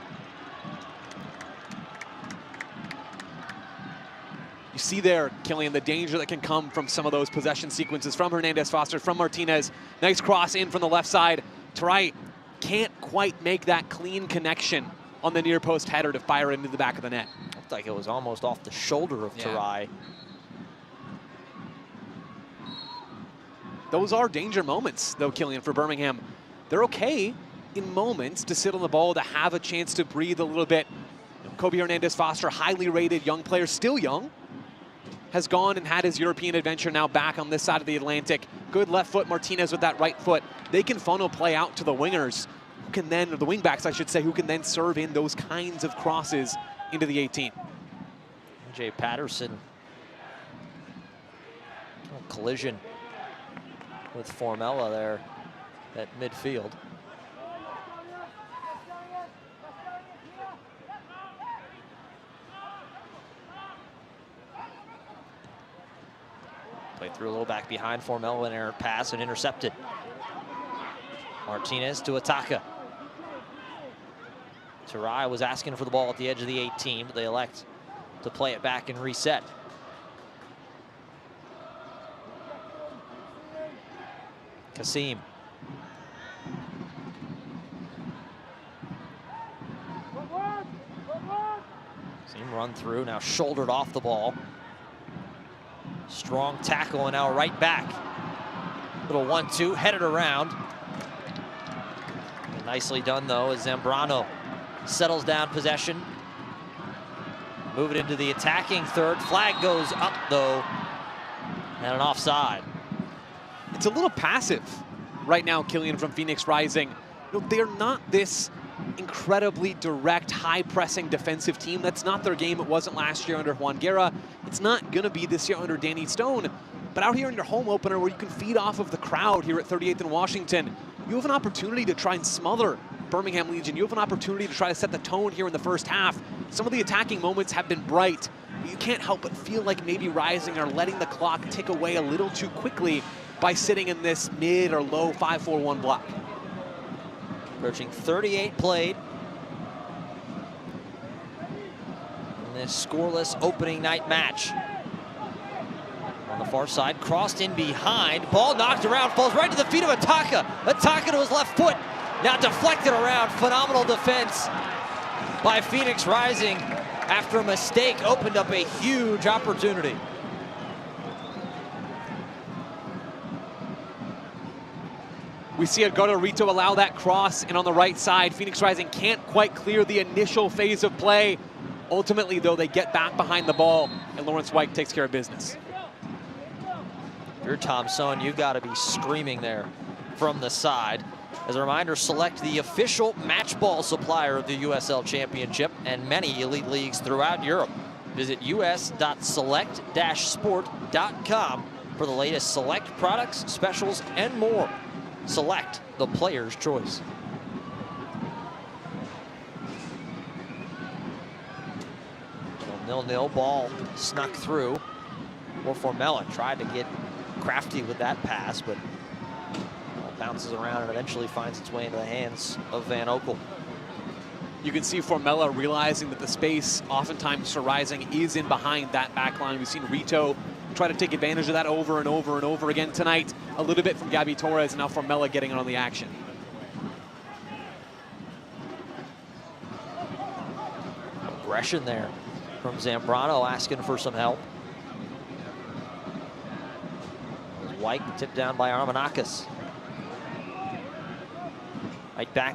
You see there, Killian, the danger that can come from some of those possession sequences from Hernandez-Foster, from Martinez. Nice cross in from the left side. Tarai can't quite make that clean connection on the near post header to fire into the back of the net. Looked like it was almost off the shoulder of Tarai. Those are danger moments, though, Killian, for Birmingham. They're okay in moments to sit on the ball, to have a chance to breathe a little bit. Kobe Hernandez-Foster, highly rated young player, still young, has gone and had his European adventure, now back on this side of the Atlantic. Good left foot, Martinez with that right foot. They can funnel play out to the wingers, who can then, or the wingbacks, I should say, who can then serve in those kinds of crosses into the 18. Jay Patterson. Collision with Formella there at midfield. Played through a little back behind Formella, an errant pass and intercepted. Martinez to Ataka. Tarai was asking for the ball at the edge of the 18, but they elect to play it back and reset. Kasim. Kasim run through, now shouldered off the ball. Strong tackle and now right back. Little 1-2, headed around. Nicely done though as Zambrano settles down possession. Move it into the attacking third. Flag goes up though, and an offside. It's a little passive right now, Killian, from Phoenix Rising. You know, they're not this incredibly direct, high-pressing defensive team. That's not their game. It wasn't last year under Juan Guerra. It's not going to be this year under Danny Stone. But out here in your home opener where you can feed off of the crowd here at 38th and Washington, you have an opportunity to try and smother Birmingham Legion. You have an opportunity to try to set the tone here in the first half. Some of the attacking moments have been bright, but you can't help but feel like maybe Rising are letting the clock tick away a little too quickly by sitting in this mid or low 5-4-1 block. Approaching 38 played in this scoreless opening night match. On the far side, crossed in behind, ball knocked around, falls right to the feet of Ataka. Ataka to his left foot, now deflected around. Phenomenal defense by Phoenix Rising after a mistake opened up a huge opportunity. We see Edgardo Rito allow that cross, and on the right side, Phoenix Rising can't quite clear the initial phase of play. Ultimately, though, they get back behind the ball, and Lawrence White takes care of business. If you're Tom Sohn, you've got to be screaming there from the side. As a reminder, Select, the official match ball supplier of the USL Championship and many elite leagues throughout Europe. Visit us.select-sport.com for the latest Select products, specials, and more. Select, the player's choice. So 0-0, ball snuck through. Or Formella tried to get crafty with that pass, but ball bounces around and eventually finds its way into the hands of Van Oekel. You can see Formella realizing that the space oftentimes for Rising is in behind that back line. We've seen Rito try to take advantage of that over and over and over again tonight. A little bit from Gabby Torres, and now Formella getting on the action. Aggression there from Zambrano, asking for some help. White tipped down by Armanakis. Right back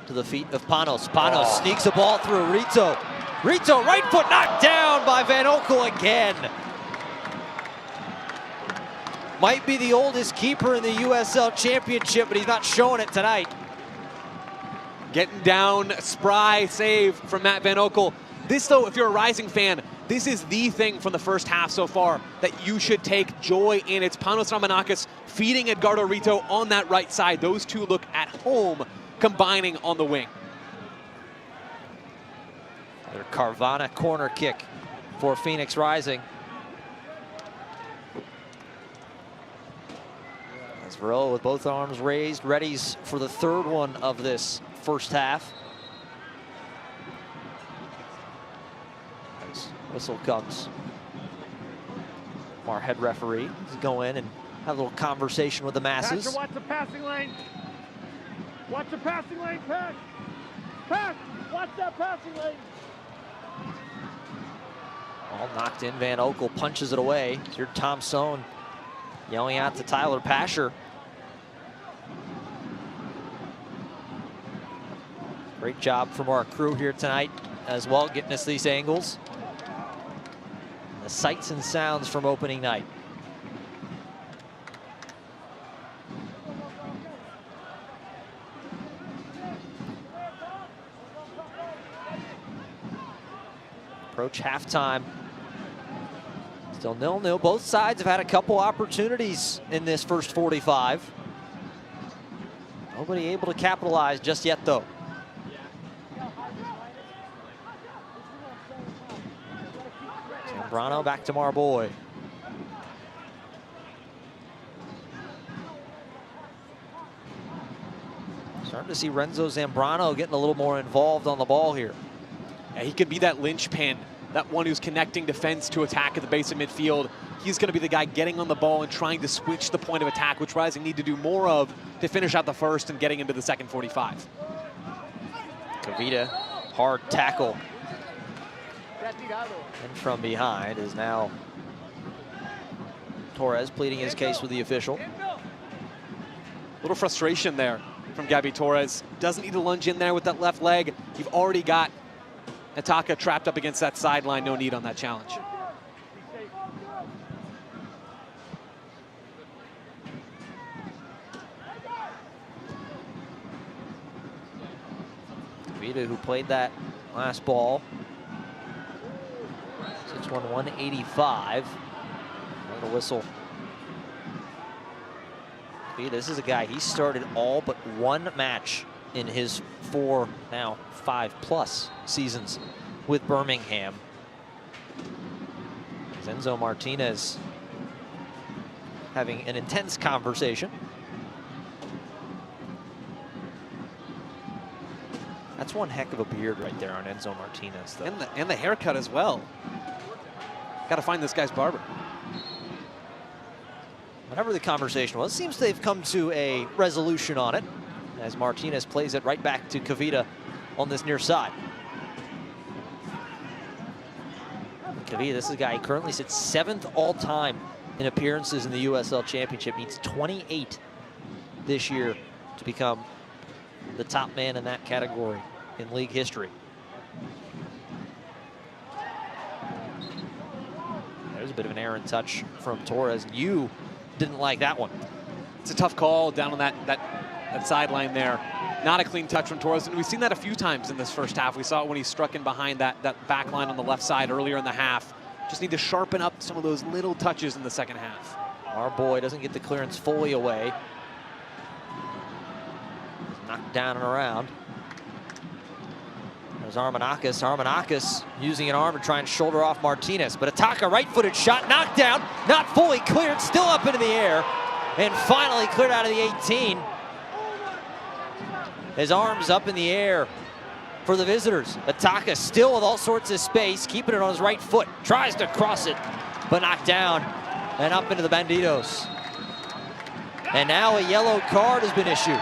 to the feet of Panos. Panos sneaks a ball through Rito. Rito, right foot knocked down by Van Oekel again. Might be the oldest keeper in the USL Championship, but he's not showing it tonight. Getting down, spry save from Matt Van Oekel. This, though, if you're a Rising fan, this is the thing from the first half so far that you should take joy in. It's Panos Armanakis feeding Edgardo Rito on that right side. Those two look at home, combining on the wing. Another Carvana corner kick for Phoenix Rising. As Varela with both arms raised, readies for the third one of this first half. As whistle comes. Our head referee to go in and have a little conversation with the masses. Watch the passing lane. Watch the passing lane, pass. Pass, watch that passing lane. All knocked in, Van Oekel punches it away. Here's Tom Sohn yelling out to Tyler Pasher. Great job from our crew here tonight as well, getting us these angles. The sights and sounds from opening night. Approach halftime. Still 0-0. Both sides have had a couple opportunities in this first 45. Nobody able to capitalize just yet, though. Zambrano back to Marboy. Starting to see Renzo Zambrano getting a little more involved on the ball here. Yeah, he could be that linchpin that one who's connecting defense to attack at the base of midfield. He's going to be the guy getting on the ball and trying to switch the point of attack, which Rising need to do more of to finish out the first and getting into the second 45. Kavita, hard tackle. And from behind is now Torres pleading his case with the official. A little frustration there from Gabby Torres. Doesn't need to lunge in there with that left leg. You've already got Ataka trapped up against that sideline. No need on that challenge. Kavita, who played that last ball. 6'1", 185. A whistle. This is a guy, he started all but one match in his 4, now 5+ seasons with Birmingham. Enzo Martinez having an intense conversation. That's one heck of a beard right there on Enzo Martinez, though. And the haircut as well. Got to find this guy's barber. Whatever the conversation was, seems they've come to a resolution on it as Martinez plays it right back to Kavita on this near side. Kavita, this is a guy who currently sits 7th all-time in appearances in the USL Championship. Needs 28 this year to become the top man in that category in league history. There's a bit of an errant touch from Torres. You didn't like that one. It's a tough call down on that sideline there. Not a clean touch from Torres, and we've seen that a few times in this first half. We saw it when he struck in behind that back line on the left side earlier in the half. Just need to sharpen up some of those little touches in the second half. Our boy doesn't get the clearance fully away. Knocked down and around. There's Armanakis. Armanakis using an arm to try and shoulder off Martinez. But Ataka, right-footed shot, knocked down, not fully cleared, still up into the air. And finally cleared out of the 18. His arms up in the air for the visitors. Ataka still with all sorts of space, keeping it on his right foot. Tries to cross it, but knocked down and up into the Bandidos. And now a yellow card has been issued.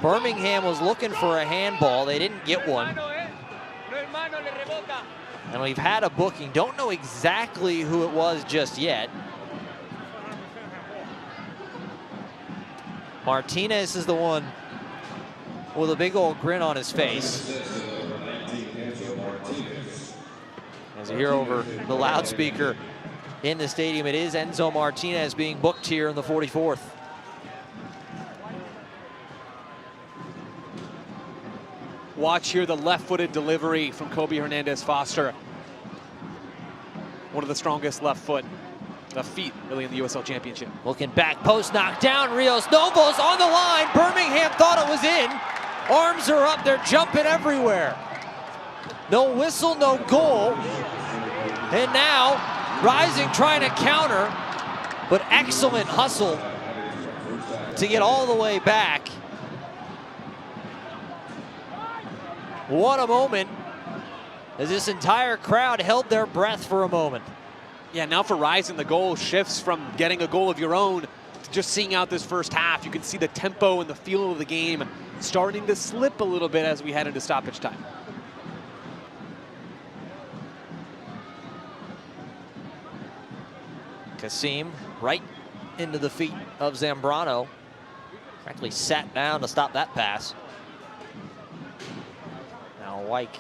Birmingham was looking for a handball. They didn't get one. And we've had a booking. Don't know exactly who it was just yet. Martinez is the one with a big old grin on his face. As you hear over the loudspeaker in the stadium, it is Enzo Martinez being booked here in the 44th. Watch here the left-footed delivery from Kobe Hernandez-Foster. One of the strongest left feet really in the USL Championship. Looking back, post knocked down, Rios Novos on the line. Birmingham thought it was in. Arms are up, they're jumping everywhere. No whistle, no goal. And now, Rising trying to counter, but excellent hustle to get all the way back. What a moment, as this entire crowd held their breath for a moment. Yeah, now for Rising, the goal shifts from getting a goal of your own to just seeing out this first half. You can see the tempo and the feel of the game starting to slip a little bit as we head into stoppage time. Kasim right into the feet of Zambrano. Frankly sat down to stop that pass. Now Wyke.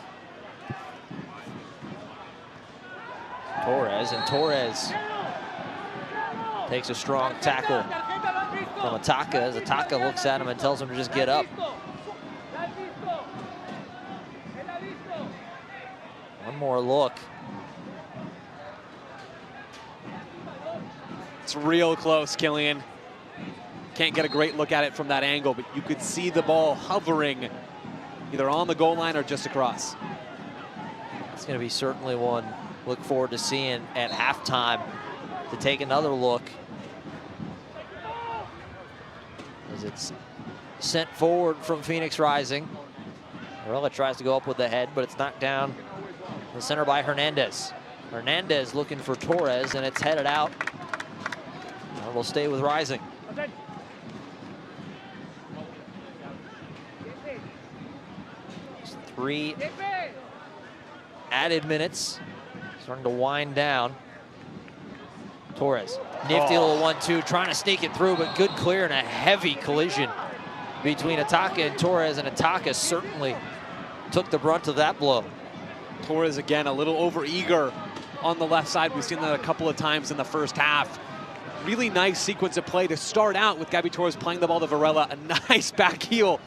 Torres, and Torres takes a strong tackle from Ataka as Ataka looks at him and tells him to just get up. One more look. It's real close, Killian. Can't get a great look at it from that angle, but you could see the ball hovering either on the goal line or just across. It's going to be certainly one look forward to seeing at halftime, to take another look, as it's sent forward from Phoenix Rising. Varela tries to go up with the head, but it's knocked down in the center by Hernandez. Hernandez looking for Torres, and it's headed out. And we'll stay with Rising. Just 3 added minutes. Starting to wind down. Torres, nifty little 1-2, trying to sneak it through, but good clear and a heavy collision between Ataka and Torres, and Ataka certainly took the brunt of that blow. Torres again a little over-eager on the left side. We've seen that a couple of times in the first half. Really nice sequence of play to start out with Gabby Torres playing the ball to Varela. A nice back heel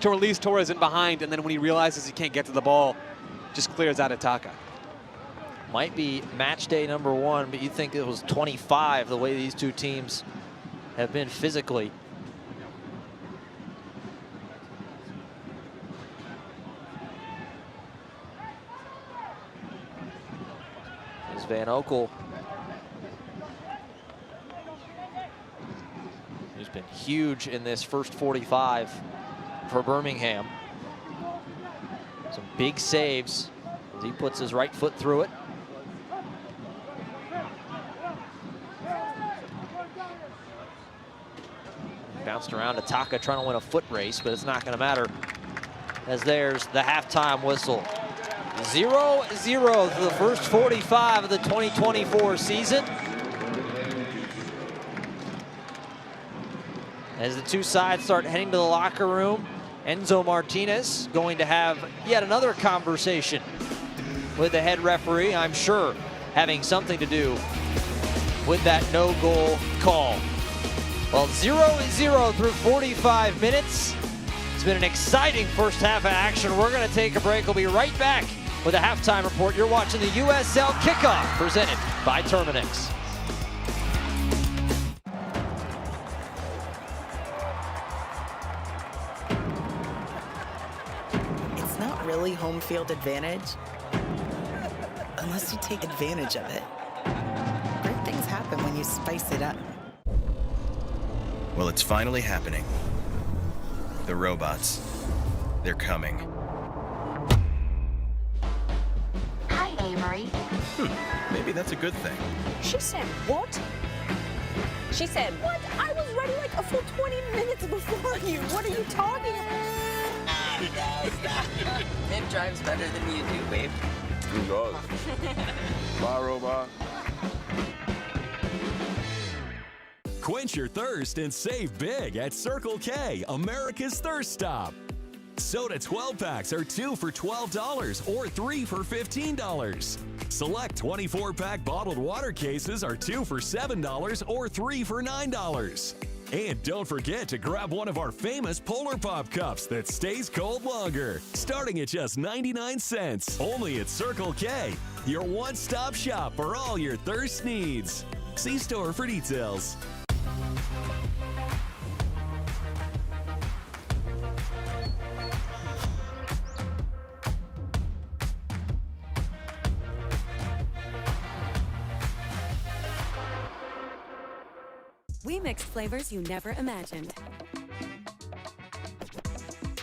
to release Torres in behind, and then when he realizes he can't get to the ball, just clears out Ataka. Might be match day number 1, but you think it was 25 the way these two teams have been physically. There's Van Oekel, who's been huge in this first 45 for Birmingham. Some big saves as he puts his right foot through it. Bounced around Ataka trying to win a foot race, but it's not going to matter as there's the halftime whistle. 0-0 through the first 45 of the 2024 season. As the two sides start heading to the locker room, Enzo Martinez going to have yet another conversation with the head referee, I'm sure having something to do with that no-goal call. Well, 0-0 through 45 minutes. It's been an exciting first half of action. We're going to take a break. We'll be right back with a halftime report. You're watching the USL Kickoff presented by Terminix. It's not really home field advantage unless you take advantage of it. Great things happen when you spice it up. Well, it's finally happening. The robots, they're coming. Hi, Avery. Maybe that's a good thing. She said, what? She said, what? I was ready like a full 20 minutes before you. What are you talking about? It drives better than you do, babe. He does. Bye, robot. Quench your thirst and save big at Circle K, America's Thirst Stop. Soda 12-packs are 2 for $12 or 3 for $15. Select 24-pack bottled water cases are 2 for $7 or 3 for $9. And don't forget to grab one of our famous Polar Pop cups that stays cold longer, starting at just 99 cents. Only at Circle K, your one-stop shop for all your thirst needs. See store for details. We mixed flavors you never imagined.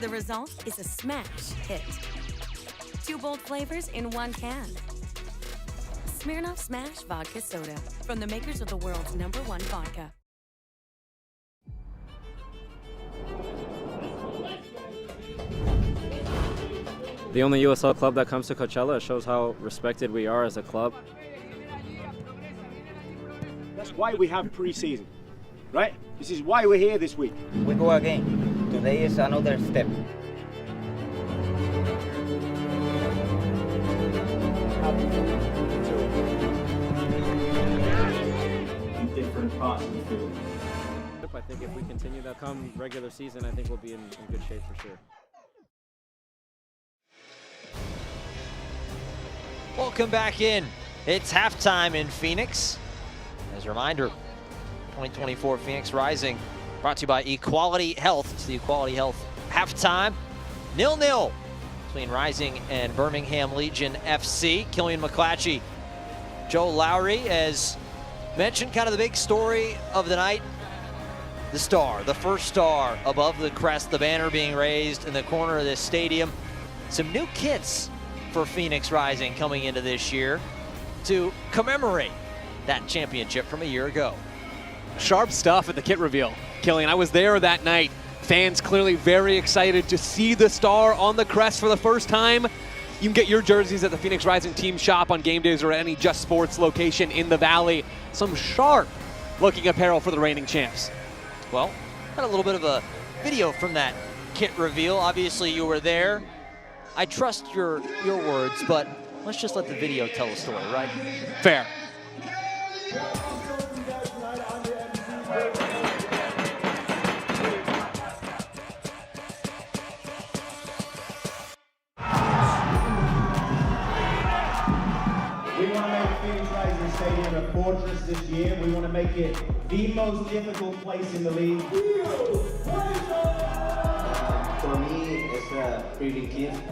The result is a smash hit. 2 bold flavors in 1 can. Smirnoff Smash Vodka Soda, from the makers of the world's #1 vodka. The only USL club that comes to Coachella shows how respected we are as a club. That's why we have pre-season, right? This is why we're here this week. We go again. Today is another step. In different parts of the field. I think if we continue that come regular season, I think we'll be in good shape for sure. Welcome back in. It's halftime in Phoenix. As a reminder, 2024 Phoenix Rising brought to you by Equality Health. It's the Equality Health halftime. 0-0 between Rising and Birmingham Legion FC. Killian McClatchy, Joe Lowry, as mentioned, kind of the big story of the night the star, the first star above the crest, the banner being raised in the corner of this stadium. Some new kits for Phoenix Rising coming into this year to commemorate that championship from a year ago. Sharp stuff at the kit reveal, Killian. I was there that night. Fans clearly very excited to see the star on the crest for the first time. You can get your jerseys at the Phoenix Rising team shop on game days or any Just Sports location in the Valley. Some sharp looking apparel for the reigning champs. Well, had a little bit of a video from that kit reveal. Obviously you were there. I trust your words, but let's just let the video tell the story, right? Fair. We want to make Phoenix Rising Stadium a fortress this year. We want to make it the most difficult place in the league. For me, it's a pretty gift.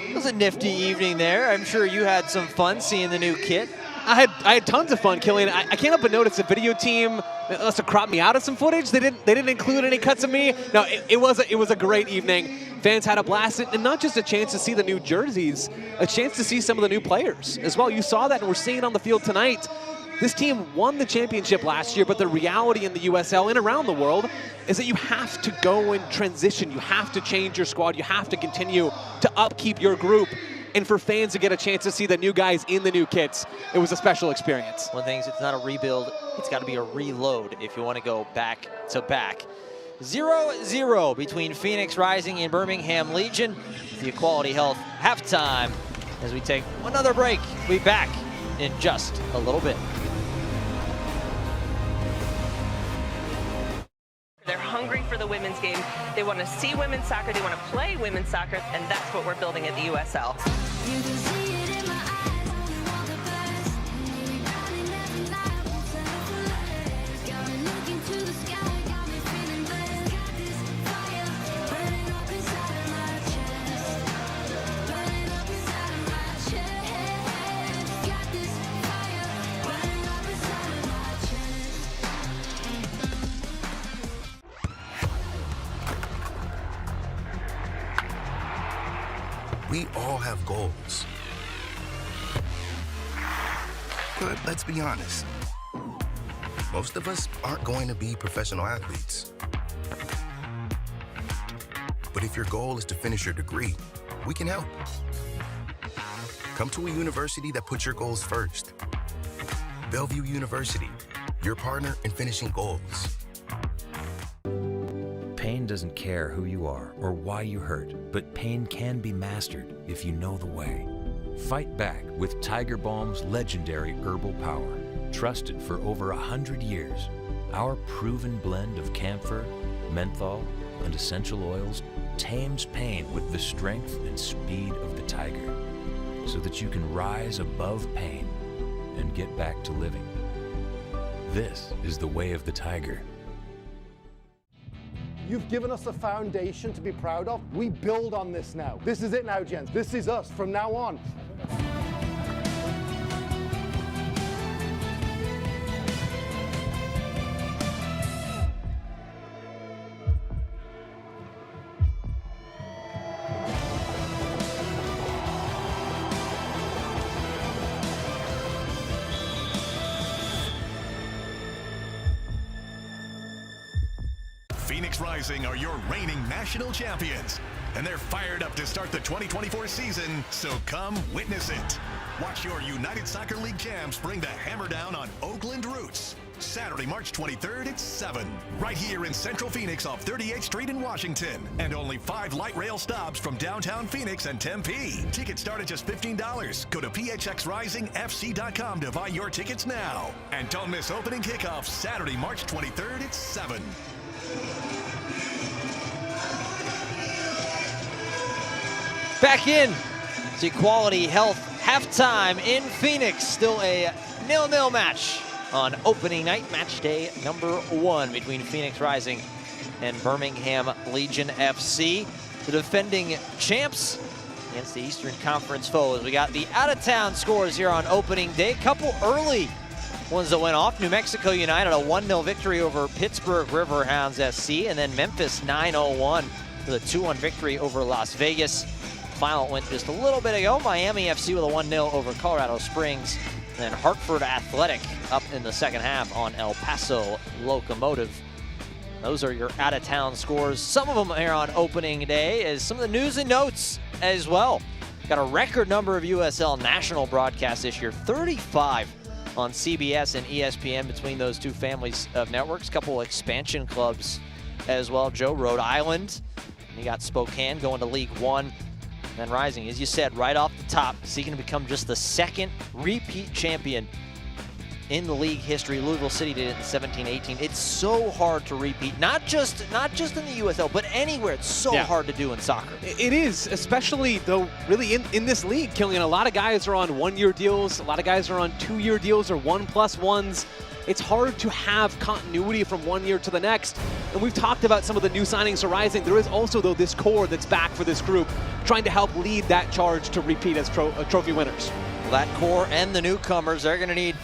It was a nifty evening there. I'm sure you had some fun seeing the new kit. I had tons of fun, Killian. I can't help but notice the video team must have cropped me out of some footage. They didn't include any cuts of me. No, it was a great evening. Fans had a blast, and not just a chance to see the new jerseys, a chance to see some of the new players as well. You saw that, and we're seeing it on the field tonight. This team won the championship last year, but the reality in the USL and around the world is that you have to go and transition. You have to change your squad. You have to continue to upkeep your group. And for fans to get a chance to see the new guys in the new kits, it was a special experience. One thing is, it's not a rebuild, it's got to be a reload if you want to go back to back. 0-0 between Phoenix Rising and Birmingham Legion. The Equality Health halftime as we take another break. We'll be back in just a little bit. They're hungry for the women's game. They want to see women's soccer. They want to play women's soccer, and that's what we're building at the USL. We all have goals. But let's be honest, most of us aren't going to be professional athletes. But if your goal is to finish your degree, we can help. Come to a university that puts your goals first. Bellevue University, your partner in finishing goals. Pain doesn't care who you are or why you hurt, but pain can be mastered if you know the way. Fight back with Tiger Balm's legendary herbal power. Trusted for over 100 years, our proven blend of camphor, menthol, and essential oils tames pain with the strength and speed of the tiger, so that you can rise above pain and get back to living. This is the way of the tiger. You've given us a foundation to be proud of. We build on this now. This is it now, gents. This is us from now on. Phoenix Rising are your reigning national champions, and they're fired up to start the 2024 season, so come witness it. Watch your United Soccer League champs bring the hammer down on Oakland Roots. Saturday, March 23rd at 7, right here in Central Phoenix off 38th Street in Washington. And only 5 light rail stops from downtown Phoenix and Tempe. Tickets start at just $15. Go to phxrisingfc.com to buy your tickets now. And don't miss opening kickoff Saturday, March 23rd at 7. Back in. It's Equality Health halftime in Phoenix. Still a 0-0 match on opening night, match day number 1 between Phoenix Rising and Birmingham Legion FC. The defending champs against the Eastern Conference foes. We got the out-of-town scores here on opening day. Couple early ones that went off. New Mexico United, a 1-0 victory over Pittsburgh Riverhounds SC, and then Memphis 9-0-1 with a 2-1 victory over Las Vegas. Final went just a little bit ago. Miami FC with a 1-0 over Colorado Springs. And then Hartford Athletic up in the second half on El Paso Locomotive. Those are your out-of-town scores. Some of them here on opening day is some of the news and notes as well. Got a record number of USL national broadcasts this year, 35 on CBS and ESPN between those two families of networks. A couple expansion clubs as well. Joe, Rhode Island. You got Spokane going to League One. Then Rising, as you said, right off the top, seeking to become just the second repeat champion in the league history. Louisville City did it in 17-18. It's so hard to repeat, not just in the USL, but anywhere. It's so hard to do in soccer. It is, especially though, really in this league, Killian. A lot of guys are on 1-year deals. A lot of guys are on 2-year deals or 1+1s. It's hard to have continuity from one year to the next. And we've talked about some of the new signings arising. There is also, though, this core that's back for this group, trying to help lead that charge to repeat as trophy winners. Well, that core and the newcomers, they're going to need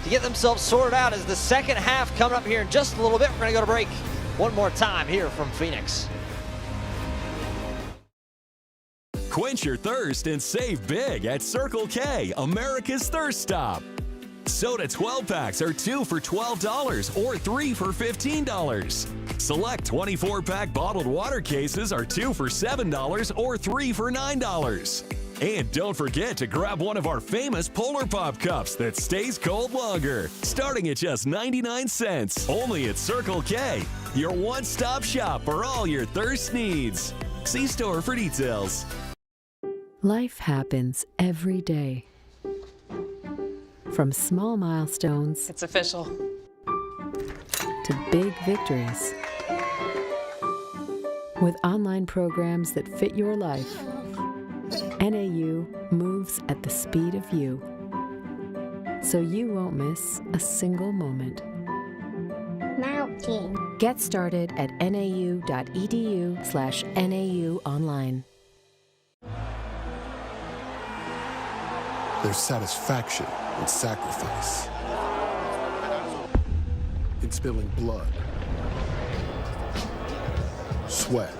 to get themselves sorted out as the second half coming up here in just a little bit. We're going to go to break one more time here from Phoenix. Quench your thirst and save big at Circle K, America's Thirst Stop. Soda 12-packs are 2 for $12 or 3 for $15. Select 24-pack bottled water cases are 2 for $7 or 3 for $9. And don't forget to grab one of our famous Polar Pop cups that stays cold longer, starting at just 99 cents. Only at Circle K, your one-stop shop for all your thirst needs. See store for details. Life happens every day. From small milestones, It's official, to big victories. With online programs that fit your life, NAU moves at the speed of you, so you won't miss a single moment. Get started at nau.edu/NAU online. There's satisfaction in sacrifice, in spilling blood, sweat,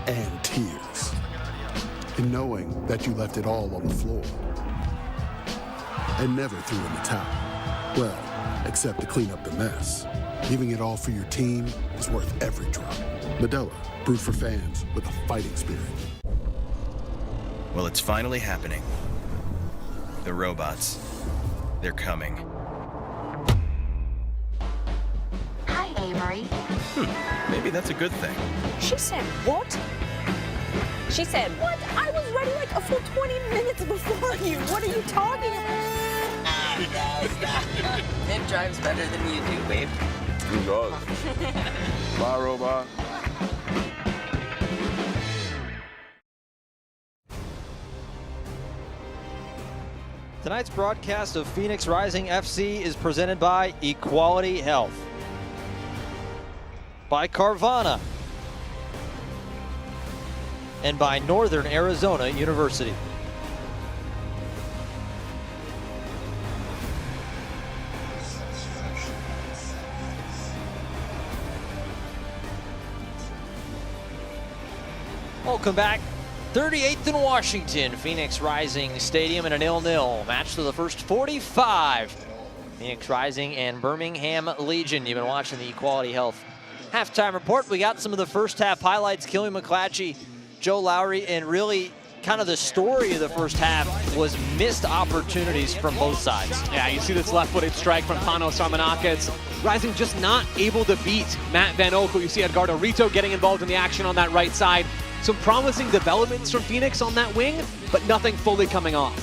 and tears, in knowing that you left it all on the floor and never threw in the towel. Well, except to clean up the mess. Giving it all for your team is worth every drop. Modelo, brewed for fans with a fighting spirit. Well, it's finally happening. The robots, they're coming. Hi, Avery. Maybe that's a good thing. She said what? She said what? I was ready like a full 20 minutes before you. What are you talking about? It drives better than you do, babe. He does. Bye, robot. Tonight's broadcast of Phoenix Rising FC is presented by Equality Health, by Carvana, and by Northern Arizona University. Welcome back. 38th in Washington, Phoenix Rising Stadium in a 0-0 match to the first 45. Phoenix Rising and Birmingham Legion. You've been watching the Equality Health halftime report. We got some of the first half highlights. Killian McClatchy, Joe Lowry, and really kind of the story of the first half was missed opportunities from both sides. Yeah, you see this left-footed strike from Panos Armanakis. Rising just not able to beat Matt Van Okel. You see Edgardo Rito getting involved in the action on that right side. Some promising developments from Phoenix on that wing, but nothing fully coming off.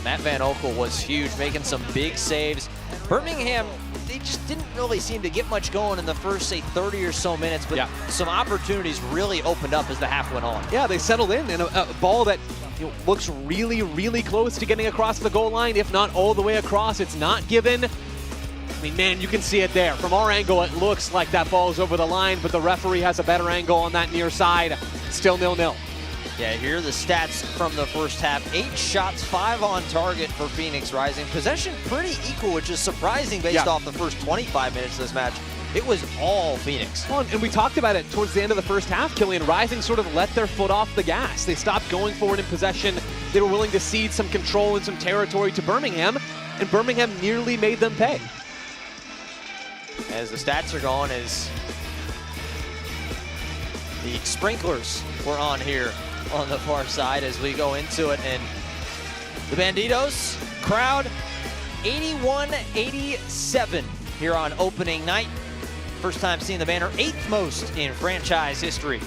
Matt Van Okel was huge, making some big saves. Birmingham, they just didn't really seem to get much going in the first, say, 30 or so minutes, but some opportunities really opened up as the half went on. Yeah, they settled in a ball that looks really, really close to getting across the goal line, if not all the way across. It's not given. I mean, man, you can see it there. From our angle, it looks like that ball's over the line, but the referee has a better angle on that near side. Still 0-0. Yeah, here are the stats from the first half. 8 shots, 5 on target for Phoenix Rising. Possession pretty equal, which is surprising based off the first 25 minutes of this match. It was all Phoenix. Well, and we talked about it towards the end of the first half, Killian. Rising sort of let their foot off the gas. They stopped going forward in possession. They were willing to cede some control and some territory to Birmingham, and Birmingham nearly made them pay. As the stats are going, as the sprinklers were on here on the far side as we go into it, and the Banditos crowd 81-87 here on opening night. First time seeing the banner, 8th most in franchise history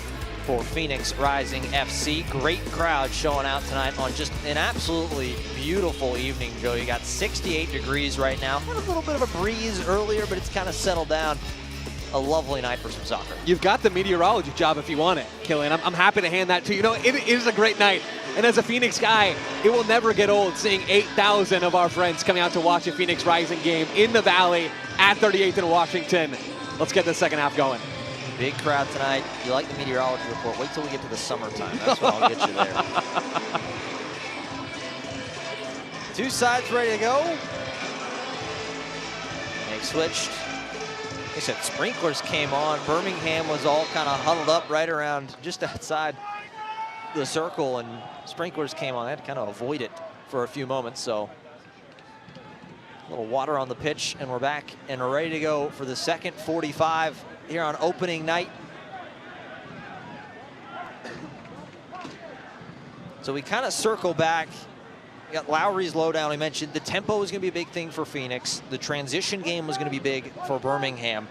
for Phoenix Rising FC. Great crowd showing out tonight on just an absolutely beautiful evening, Joe. You got 68 degrees right now. Had a little bit of a breeze earlier, but it's kind of settled down. A lovely night for some soccer. You've got the meteorology job if you want it, Killian. I'm happy to hand that to you. You know, it is a great night. And as a Phoenix guy, it will never get old seeing 8,000 of our friends coming out to watch a Phoenix Rising game in the Valley at 38th and Washington. Let's get the second half going. Big crowd tonight. You like the meteorology report? Wait till we get to the summertime. That's when I'll get you there. Two sides ready to go. They switched. They said sprinklers came on. Birmingham was all kind of huddled up right around just outside the circle, and sprinklers came on. They had to kind of avoid it for a few moments, so a little water on the pitch, and we're back and we're ready to go for the second 45 here on opening night. So we kind of circle back. We got Lowry's lowdown. I mentioned the tempo was going to be a big thing for Phoenix. The transition game was going to be big for Birmingham.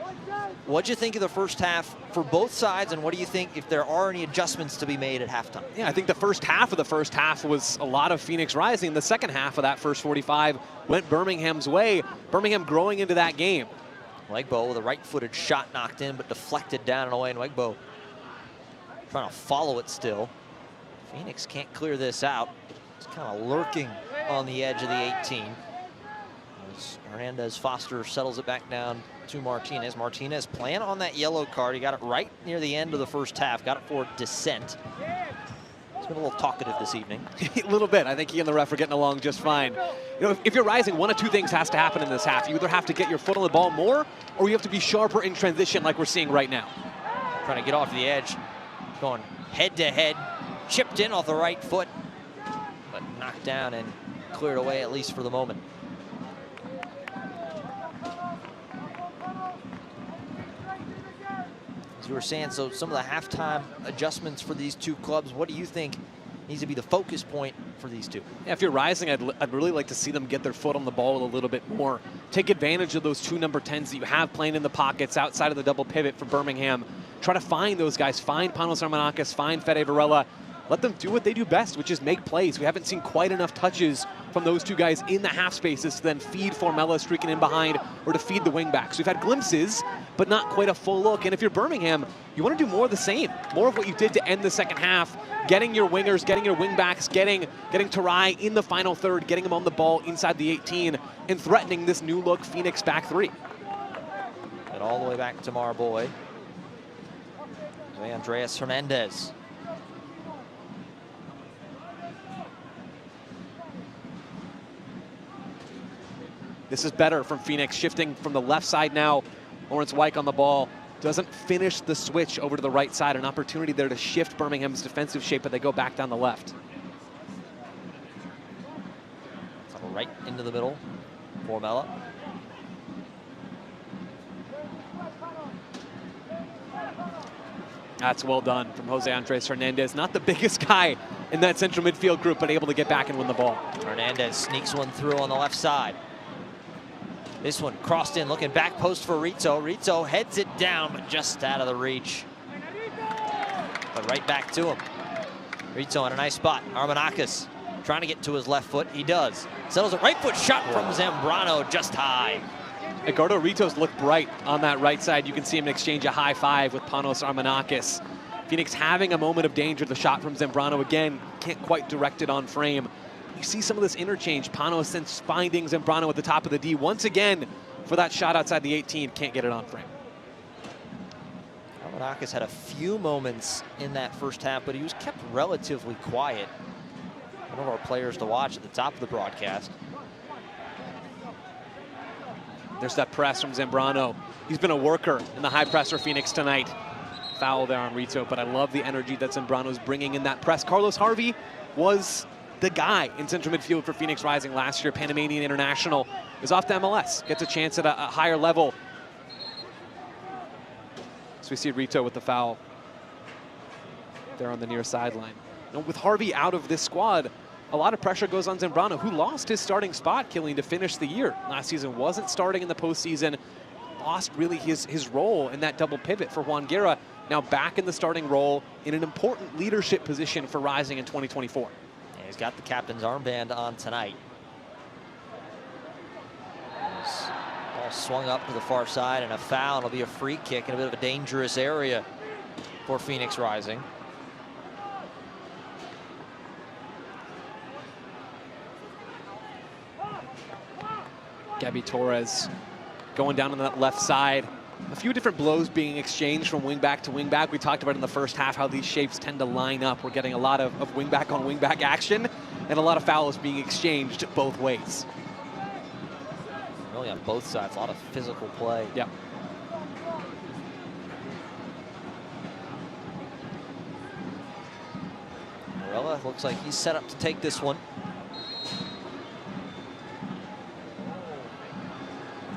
What'd you think of the first half for both sides, and what do you think if there are any adjustments to be made at halftime? Yeah, I think the first half was a lot of Phoenix Rising. The second half of that first 45 went Birmingham's way. Birmingham growing into that game. Wegbo with a right-footed shot knocked in, but deflected down and away, and Wegbo trying to follow it still. Phoenix can't clear this out. It's kind of lurking on the edge of the 18. As Hernandez Foster settles it back down to Martinez. Martinez playing on that yellow card. He got it right near the end of the first half. Got it for dissent. He's been a little talkative this evening. A little bit. I think he and the ref are getting along just fine. You know, if you're Rising, one of two things has to happen in this half. You either have to get your foot on the ball more, or you have to be sharper in transition like we're seeing right now. Trying to get off the edge. Going head to head. Chipped in off the right foot, but knocked down and cleared away, at least for the moment. As you were saying, so some of the halftime adjustments for these two clubs, what do you think needs to be the focus point for these two? Yeah, if you're Rising, I'd really like to see them get their foot on the ball a little bit more. Take advantage of those two number 10s that you have playing in the pockets outside of the double pivot for Birmingham. Try to find those guys. Find Panos Armanakis, find Fede Varela. Let them do what they do best, which is make plays. We haven't seen quite enough touches from those two guys in the half spaces to then feed Formella streaking in behind or to feed the wing backs. We've had glimpses, but not quite a full look. And if you're Birmingham, you want to do more of the same. More of what you did to end the second half, getting your wingers, getting your wing backs, getting Tarai in the final third, getting him on the ball inside the 18, and threatening this new look Phoenix back three. And all the way back to Marboy. Andreas Hernandez. This is better from Phoenix, shifting from the left side now. Lawrence Wyke on the ball. Doesn't finish the switch over to the right side. An opportunity there to shift Birmingham's defensive shape, but they go back down the left. Right into the middle, Formella. That's well done from Jose Andres Hernandez. Not the biggest guy in that central midfield group, but able to get back and win the ball. Hernandez sneaks one through on the left side. This one crossed in, looking back post for Rizzo. Rizzo heads it down, but just out of the reach. But right back to him. Rizzo on a nice spot. Armanakis trying to get to his left foot. He does. Settles a right foot shot from Zambrano, just high. Edgardo Rizzo's look bright on that right side. You can see him exchange a high five with Panos Armanakis. Phoenix having a moment of danger. The shot from Zambrano again, can't quite direct it on frame. You see some of this interchange. Panos then finding Zambrano at the top of the D once again for that shot outside the 18. Can't get it on frame. Armanakis had a few moments in that first half, but he was kept relatively quiet. One of our players to watch at the top of the broadcast. There's that press from Zambrano. He's been a worker in the high press for Phoenix tonight. Foul there on Rito, but I love the energy that Zambrano's bringing in that press. Carlos Harvey was the guy in central midfield for Phoenix Rising last year. Panamanian international, is off to MLS, gets a chance at a higher level. So we see Rito with the foul there on the near sideline. With Harvey out of this squad, a lot of pressure goes on Zambrano, who lost his starting spot, Killian, to finish the year. Last season wasn't starting in the postseason, lost really his role in that double pivot for Juan Guerra. Now back in the starting role in an important leadership position for Rising in 2024. Yeah, he's got the captain's armband on tonight. All swung up to the far side, and a foul. It'll be a free kick in a bit of a dangerous area for Phoenix Rising. Gabby Torres going down on that left side. A few different blows being exchanged from wingback to wingback. We talked about in the first half how these shapes tend to line up. We're getting a lot of wingback on wingback action and a lot of fouls being exchanged both ways. Really on both sides, a lot of physical play. Yep. Varela looks like he's set up to take this one.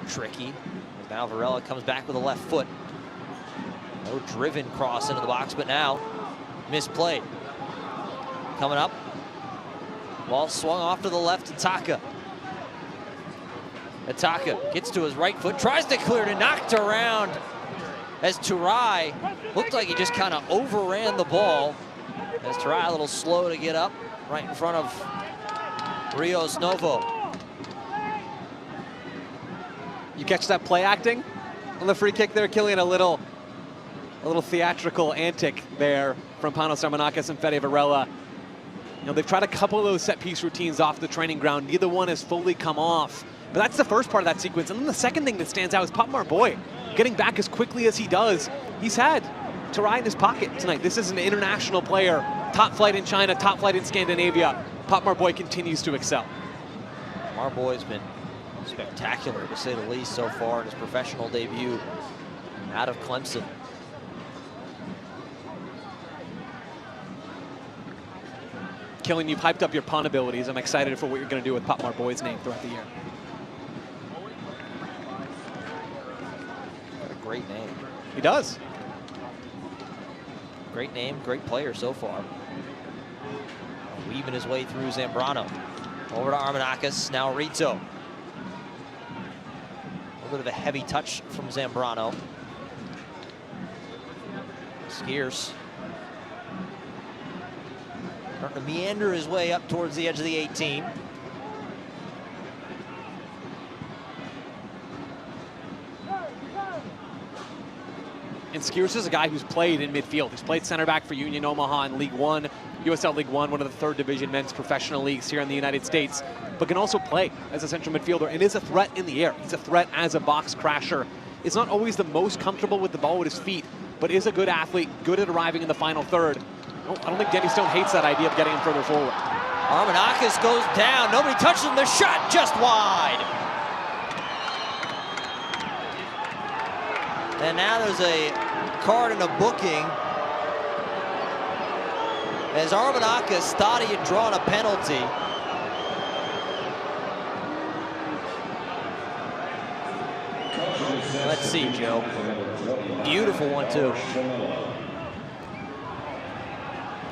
Tricky. Now Varela comes back with a left foot. No driven cross into the box, but now misplayed. Coming up. Ball swung off to the left to Taka. Ataka gets to his right foot, tries to clear it, and knocked around as Turai looked like he just kind of overran the ball. As Turai a little slow to get up right in front of Rios Novo. You catch that play acting on the free kick there, Killian? A little theatrical antic there from Panos Armanakis and Fede Varela. You know, they've tried a couple of those set piece routines off the training ground. Neither one has fully come off. But that's the first part of that sequence. And then the second thing that stands out is Patmar Boy getting back as quickly as he does. He's had Turai in his pocket tonight. This is an international player. Top flight in China, top flight in Scandinavia. Patmar Boy continues to excel. Patmar Boy's been spectacular, to say the least, so far in his professional debut out of Clemson. Killian, you've hyped up your pun abilities. I'm excited for what you're going to do with Patmar Boy's name throughout the year. Got a great name. He does. Great name, great player so far. Weaving his way through Zambrano. Over to Armanakis, now Rito. A bit of a heavy touch from Zambrano. Skiers starting to meander his way up towards the edge of the 18. And Skiers is a guy who's played in midfield. He's played center back for Union Omaha in League One, USL League One, one of the third division men's professional leagues here in the United States, but can also play as a central midfielder and is a threat in the air. He's a threat as a box crasher. Is not always the most comfortable with the ball with his feet, but is a good athlete, good at arriving in the final third. I don't think Denny Stone hates that idea of getting him further forward. Armanakis goes down. Nobody touches him. The shot just wide. And now there's a card and a booking, as Armanakis thought he had drawn a penalty. Let's see, Joe. Beautiful one, too.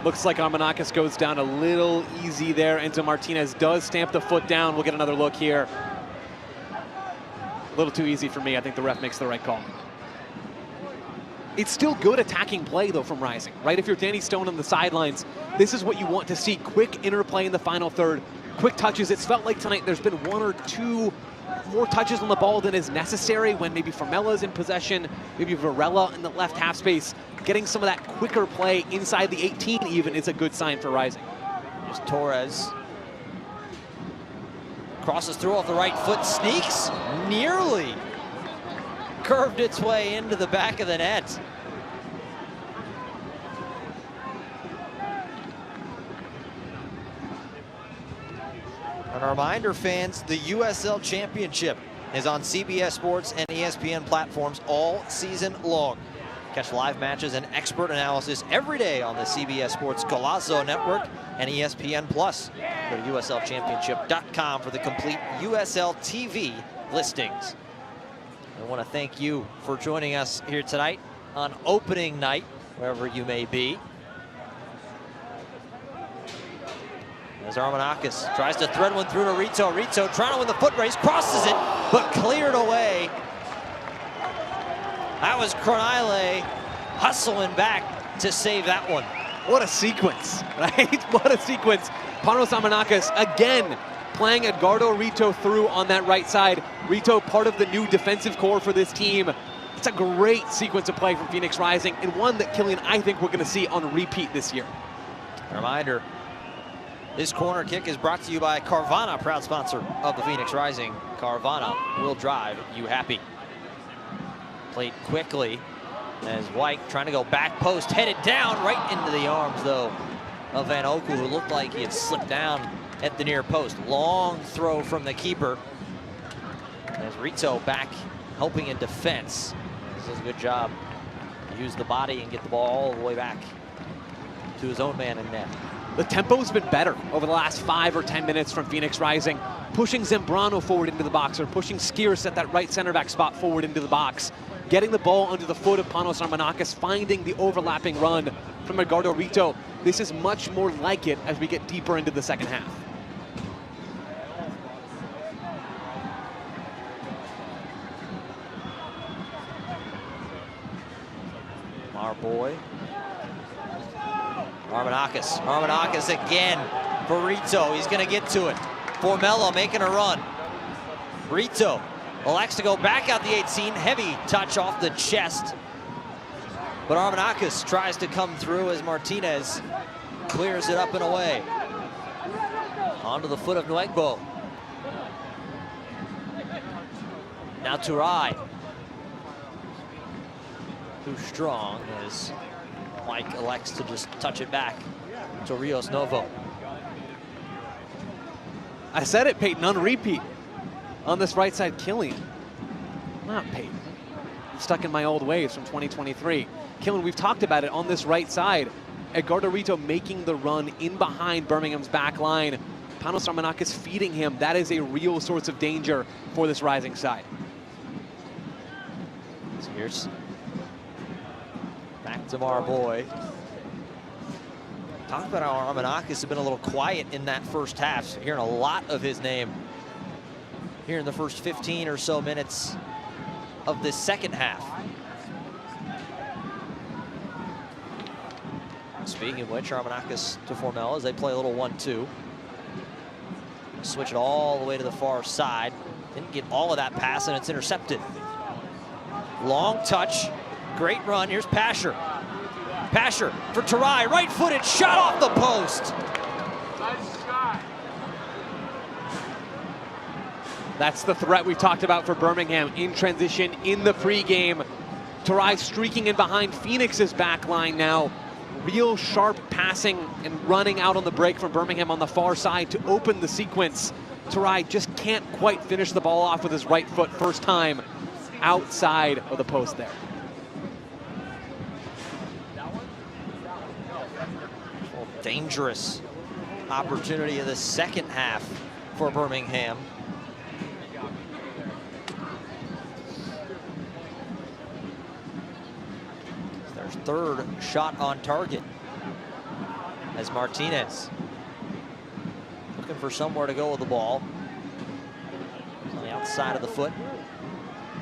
Looks like Armanakis goes down a little easy there. Enzo Martinez does stamp the foot down. We'll get another look here. A little too easy for me. I think the ref makes the right call. It's still good attacking play, though, from Rising, right? If you're Danny Stone on the sidelines, this is what you want to see. Quick interplay in the final third, quick touches. It's felt like tonight there's been one or two more touches on the ball than is necessary when maybe Formella's in possession, maybe Varela in the left half space. Getting some of that quicker play inside the 18 even is a good sign for Rising. Here's Torres. Crosses through off the right foot, sneaks, nearly curved its way into the back of the net. And a reminder, fans, the USL Championship is on CBS Sports and ESPN platforms all season long. Catch live matches and expert analysis every day on the CBS Sports Golazo Network and ESPN+. Go to USLChampionship.com for the complete USL TV listings. I want to thank you for joining us here tonight on opening night, wherever you may be. As Armanakis tries to thread one through to Rito. Rito trying to win the foot race, crosses it, but cleared away. That was Kronaile hustling back to save that one. What a sequence, right? What a sequence. Panos Armanakis again playing Edgardo Rito through on that right side. Rito, part of the new defensive core for this team. It's a great sequence of play from Phoenix Rising, and one that, Killian, I think we're going to see on repeat this year. A reminder, this corner kick is brought to you by Carvana, proud sponsor of the Phoenix Rising. Carvana will drive you happy. Played quickly as White trying to go back post, headed down right into the arms, though, of Van Oku, who looked like he had slipped down at the near post. Long throw from the keeper. As Rito back helping in defense. This does a good job. Use the body and get the ball all the way back to his own man in net. The tempo's been better over the last 5 or 10 minutes from Phoenix Rising, pushing Zambrano forward into the box, or pushing Skiers at that right center back spot forward into the box, getting the ball under the foot of Panos Armanakis, finding the overlapping run from Edgardo Rito. This is much more like it as we get deeper into the second half. Our boy. Armanakis again for Rito. He's going to get to it. Formello making a run. Rito elects to go back out the 18. Heavy touch off the chest. But Armanakis tries to come through as Martinez clears it up and away. Onto the foot of Nwegbo. Now Turai. Too strong as Mike elects to just touch it back to Rios Novo. I said it, Peyton, on repeat. On this right side, Killian. Not Peyton. I'm stuck in my old ways from 2023. Killian, we've talked about it on this right side. Edgardo Rito making the run in behind Birmingham's back line. Panos Armanakis feeding him. That is a real source of danger for this Rising side. So here's back to our boy. Talk about how Armanakis has been a little quiet in that first half. So hearing a lot of his name here in the first 15 or so minutes of this second half. Speaking of which, Armanakis to Formello as they play a little 1-2. Switch it all the way to the far side. Didn't get all of that pass, and it's intercepted. Long touch. Great run. Here's Pasher. Pasher for Turai. Right-footed shot off the post. Nice shot. That's the threat we've talked about for Birmingham in transition in the pregame. Turai streaking in behind Phoenix's back line now. Real sharp passing and running out on the break from Birmingham on the far side to open the sequence. Turai just can't quite finish the ball off with his right foot first time outside of the post there. Dangerous opportunity of the second half for Birmingham. Their third shot on target as Martinez looking for somewhere to go with the ball. On the outside of the foot.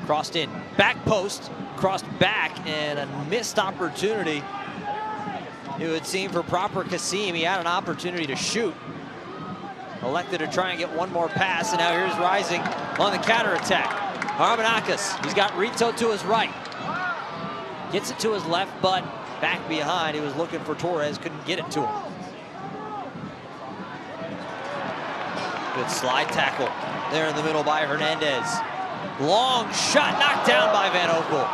Crossed in, back post, crossed back, and a missed opportunity. It would seem for Proper Kasim. He had an opportunity to shoot. Elected to try and get one more pass, and now here's Rising on the counterattack. Armanakis, he's got Rito to his right. Gets it to his left, but back behind. He was looking for Torres, couldn't get it to him. Good slide tackle there in the middle by Hernandez. Long shot knocked down by Van Oekel.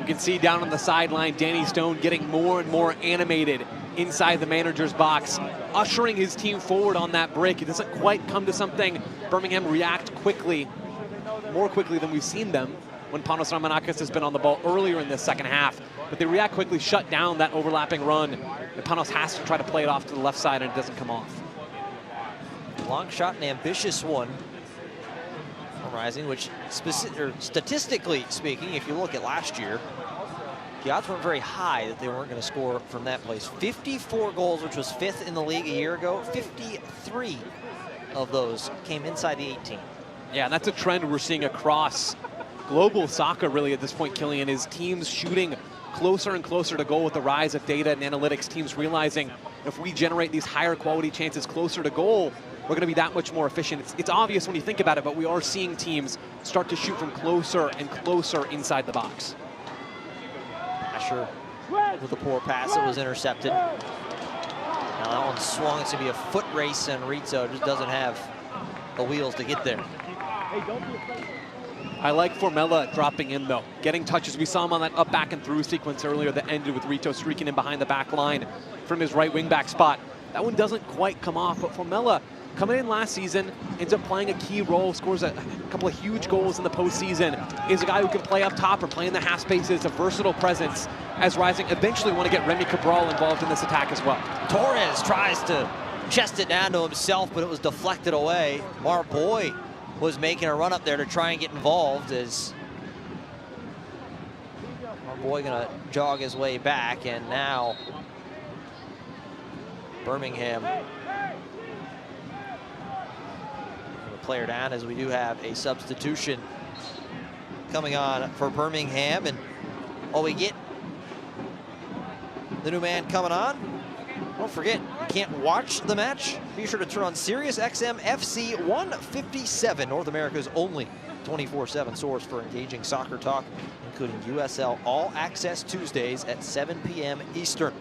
You can see down on the sideline, Danny Stone getting more and more animated inside the manager's box, ushering his team forward on that break. It doesn't quite come to something. Birmingham react quickly, more quickly than we've seen them when Panos Ramanakis has been on the ball earlier in the second half. But they react quickly, shut down that overlapping run. And Panos has to try to play it off to the left side, and it doesn't come off. Long shot, an ambitious one from Rising, which statistically speaking, if you look at last year, the odds weren't very high that they weren't going to score from that place. 54 goals, which was 5th in the league a year ago. 53 of those came inside the 18. Yeah, and that's a trend we're seeing across global soccer really at this point, Killian, is teams shooting closer and closer to goal with the rise of data and analytics. Teams realizing if we generate these higher quality chances closer to goal, we're going to be that much more efficient. It's obvious when you think about it, but we are seeing teams start to shoot from closer and closer inside the box. Asher with a poor pass, it was intercepted. Now that one swung. It's going to be a foot race, and Rizzo just doesn't have the wheels to get there. I like Formella dropping in, though. Getting touches. We saw him on that up, back, and through sequence earlier that ended with Rito streaking in behind the back line from his right wing back spot. That one doesn't quite come off, but Formella coming in last season, ends up playing a key role, scores a couple of huge goals in the postseason, is a guy who can play up top or play in the half spaces, a versatile presence as Rising eventually want to get Remy Cabral involved in this attack as well. Torres tries to chest it down to himself, but it was deflected away. Mark Boy was making a run up there to try and get involved as Mark Boy gonna jog his way back, and now Birmingham player down as we do have a substitution coming on for Birmingham. And we get the new man coming on. Don't forget, you can't watch the match. Be sure to turn on Sirius XM FC 157, North America's only 24/7 source for engaging soccer talk, including USL All Access Tuesdays at 7 p.m. Eastern.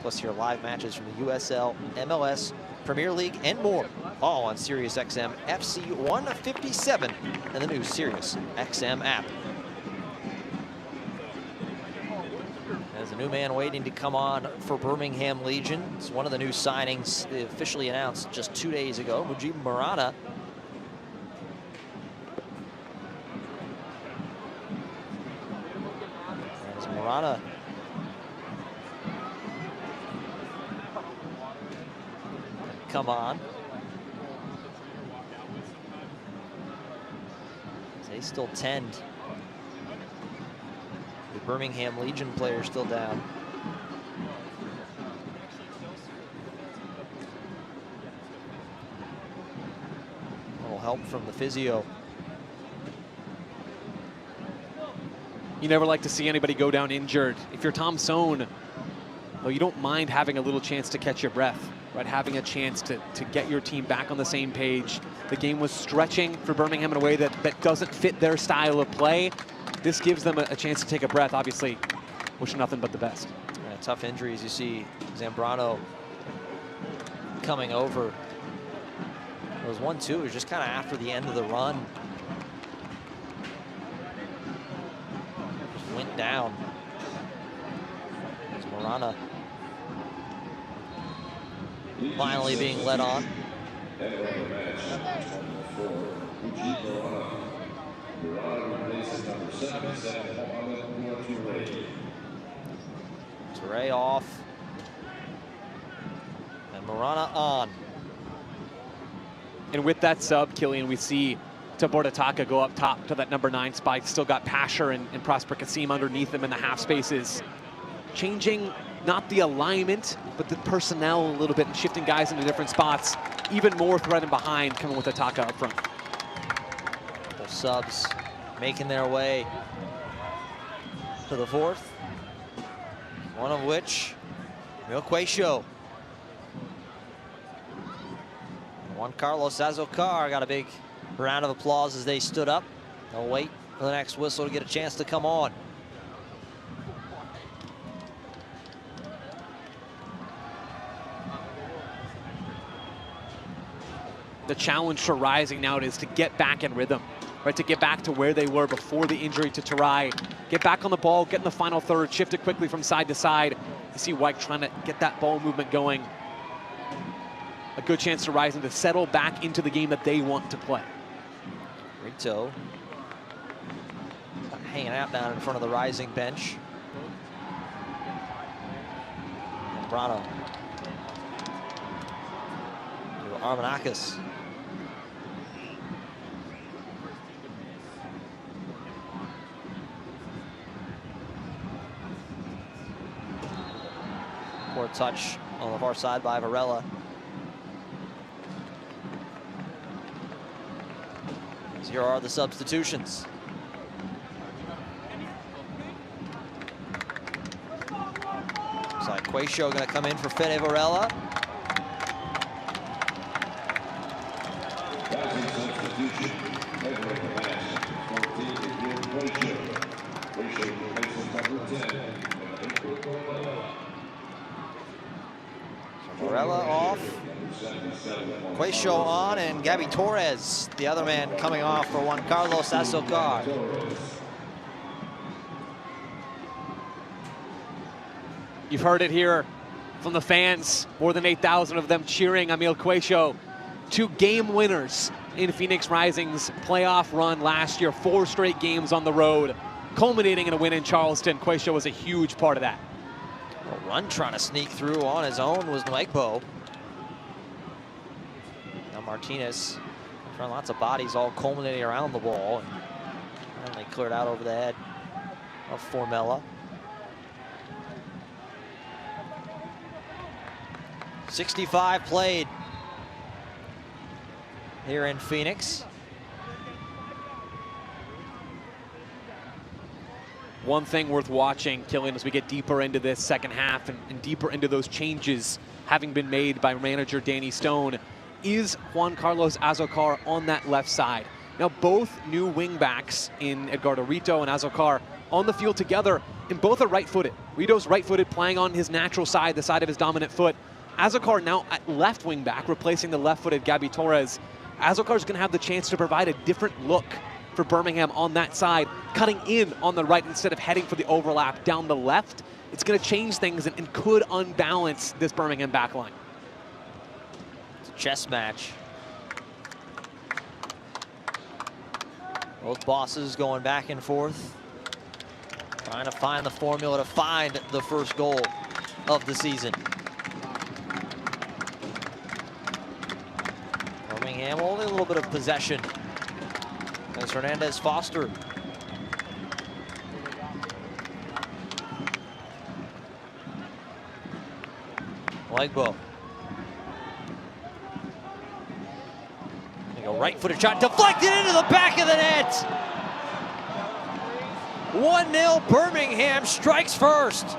Plus hear live matches from the USL, MLS, Premier League, and more, all on Sirius XM FC 157 and the new Sirius XM app. There's a new man waiting to come on for Birmingham Legion. It's one of the new signings officially announced just 2 days ago. Mujib Marana. As Marana come on. They still tend. The Birmingham Legion player still down. A little help from the physio. You never like to see anybody go down injured. If you're Tom Sohn, though, you don't mind having a little chance to catch your breath. Right, having a chance to get your team back on the same page. The game was stretching for Birmingham in a way that doesn't fit their style of play. This gives them a chance to take a breath. Obviously, wishing nothing but the best. Yeah, tough injuries. You see Zambrano coming over. It was 1-2. It was just kind of after the end of the run. Just went down. As Morana finally being led on. Ture off. And Morana on. And with that sub, Killian, we see Tabordataka go up top to that number 9 spot. Still got Pasher and Prosper Kasim underneath him in the half spaces. Changing not the alignment, but the personnel a little bit and shifting guys into different spots. Even more threat in behind coming with Ataka up front. Couple subs making their way to the 4th. One of which, Milquacio. Juan Carlos Azocar got a big round of applause as they stood up. They'll wait for the next whistle to get a chance to come on. the challenge for Rising now is to get back in rhythm, right? To get back to where they were before the injury to Tarai. Get back on the ball, get in the final third, shift it quickly from side to side. You see White trying to get that ball movement going. A good chance for Rising to settle back into the game that they want to play. Rito hanging out down in front of the Rising bench. And Brano to Armanakis. Poor touch on the far side by Varela. Here are the substitutions. Looks like Quayshow going to come in for Fede Varela. Varela off. Quayshow on, and Gabby Torres, the other man, coming off for Juan Carlos Azocar. You've heard it here from the fans, more than 8,000 of them cheering Emil Quayshow. 2 game winners in Phoenix Rising's playoff run last year, 4 straight games on the road, culminating in a win in Charleston. Quayshow was a huge part of that. A run trying to sneak through on his own was Nwegbo. Now Martinez trying lots of bodies all culminating around the ball. And finally cleared out over the head of Formella. 65 played here in Phoenix. One thing worth watching, Killian, as we get deeper into this second half and deeper into those changes having been made by manager Danny Stone, is Juan Carlos Azocar on that left side. Now, both new wingbacks in Edgardo Rito and Azocar on the field together, and both are right-footed. Rito's right-footed, playing on his natural side, the side of his dominant foot. Azocar now at left wingback, replacing the left-footed Gabby Torres. Azocar's going to have the chance to provide a different look for Birmingham on that side, cutting in on the right instead of heading for the overlap down the left. It's going to change things and could unbalance this Birmingham backline. It's a chess match. Both bosses going back and forth, trying to find the formula to find the first goal of the season. Birmingham only a little bit of possession. As Hernandez Foster. Legbo. There you go, right-footed shot, deflected into the back of the net. 1-0, Birmingham strikes first.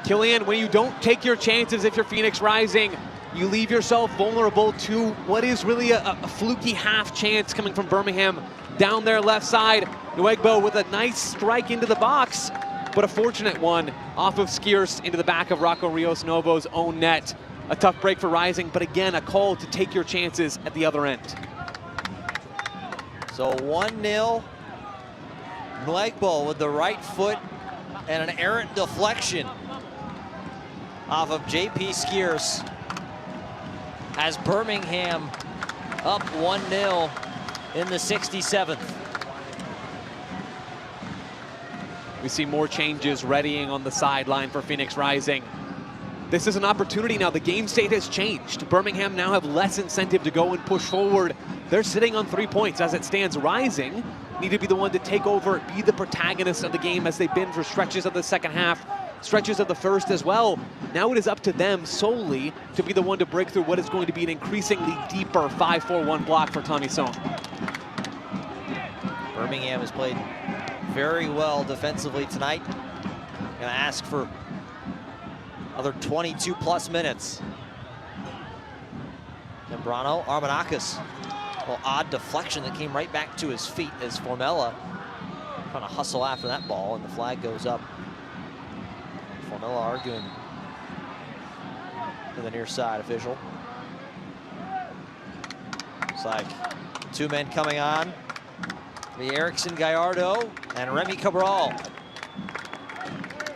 Killian, when you don't take your chances if you're Phoenix Rising, you leave yourself vulnerable to what is really a fluky half chance coming from Birmingham down their left side. Nwegbo with a nice strike into the box, but a fortunate one off of Skierce into the back of Rocco Rios Novo's own net. A tough break for Rising, but again, a call to take your chances at the other end. So 1-0, Nwegbo with the right foot and an errant deflection off of JP Skierce, as Birmingham up 1-0 in the 67th. We see more changes readying on the sideline for Phoenix Rising. This is an opportunity now. The game state has changed. Birmingham now have less incentive to go and push forward. They're sitting on 3 points as it stands. Rising need to be the one to take over, be the protagonist of the game as they've been for stretches of the second half, stretches of the first as well. Now it is up to them solely to be the one to break through what is going to be an increasingly deeper 5-4-1 block for Tommy Sohn. Birmingham has played very well defensively tonight. Gonna ask for another 22+ minutes. Zambrano, Armanakis. Well, odd deflection that came right back to his feet as Formella trying to hustle after that ball, and the flag goes up. Formella arguing to the near side official. It's like two men coming on. The Erickson Gallardo and Remy Cabral.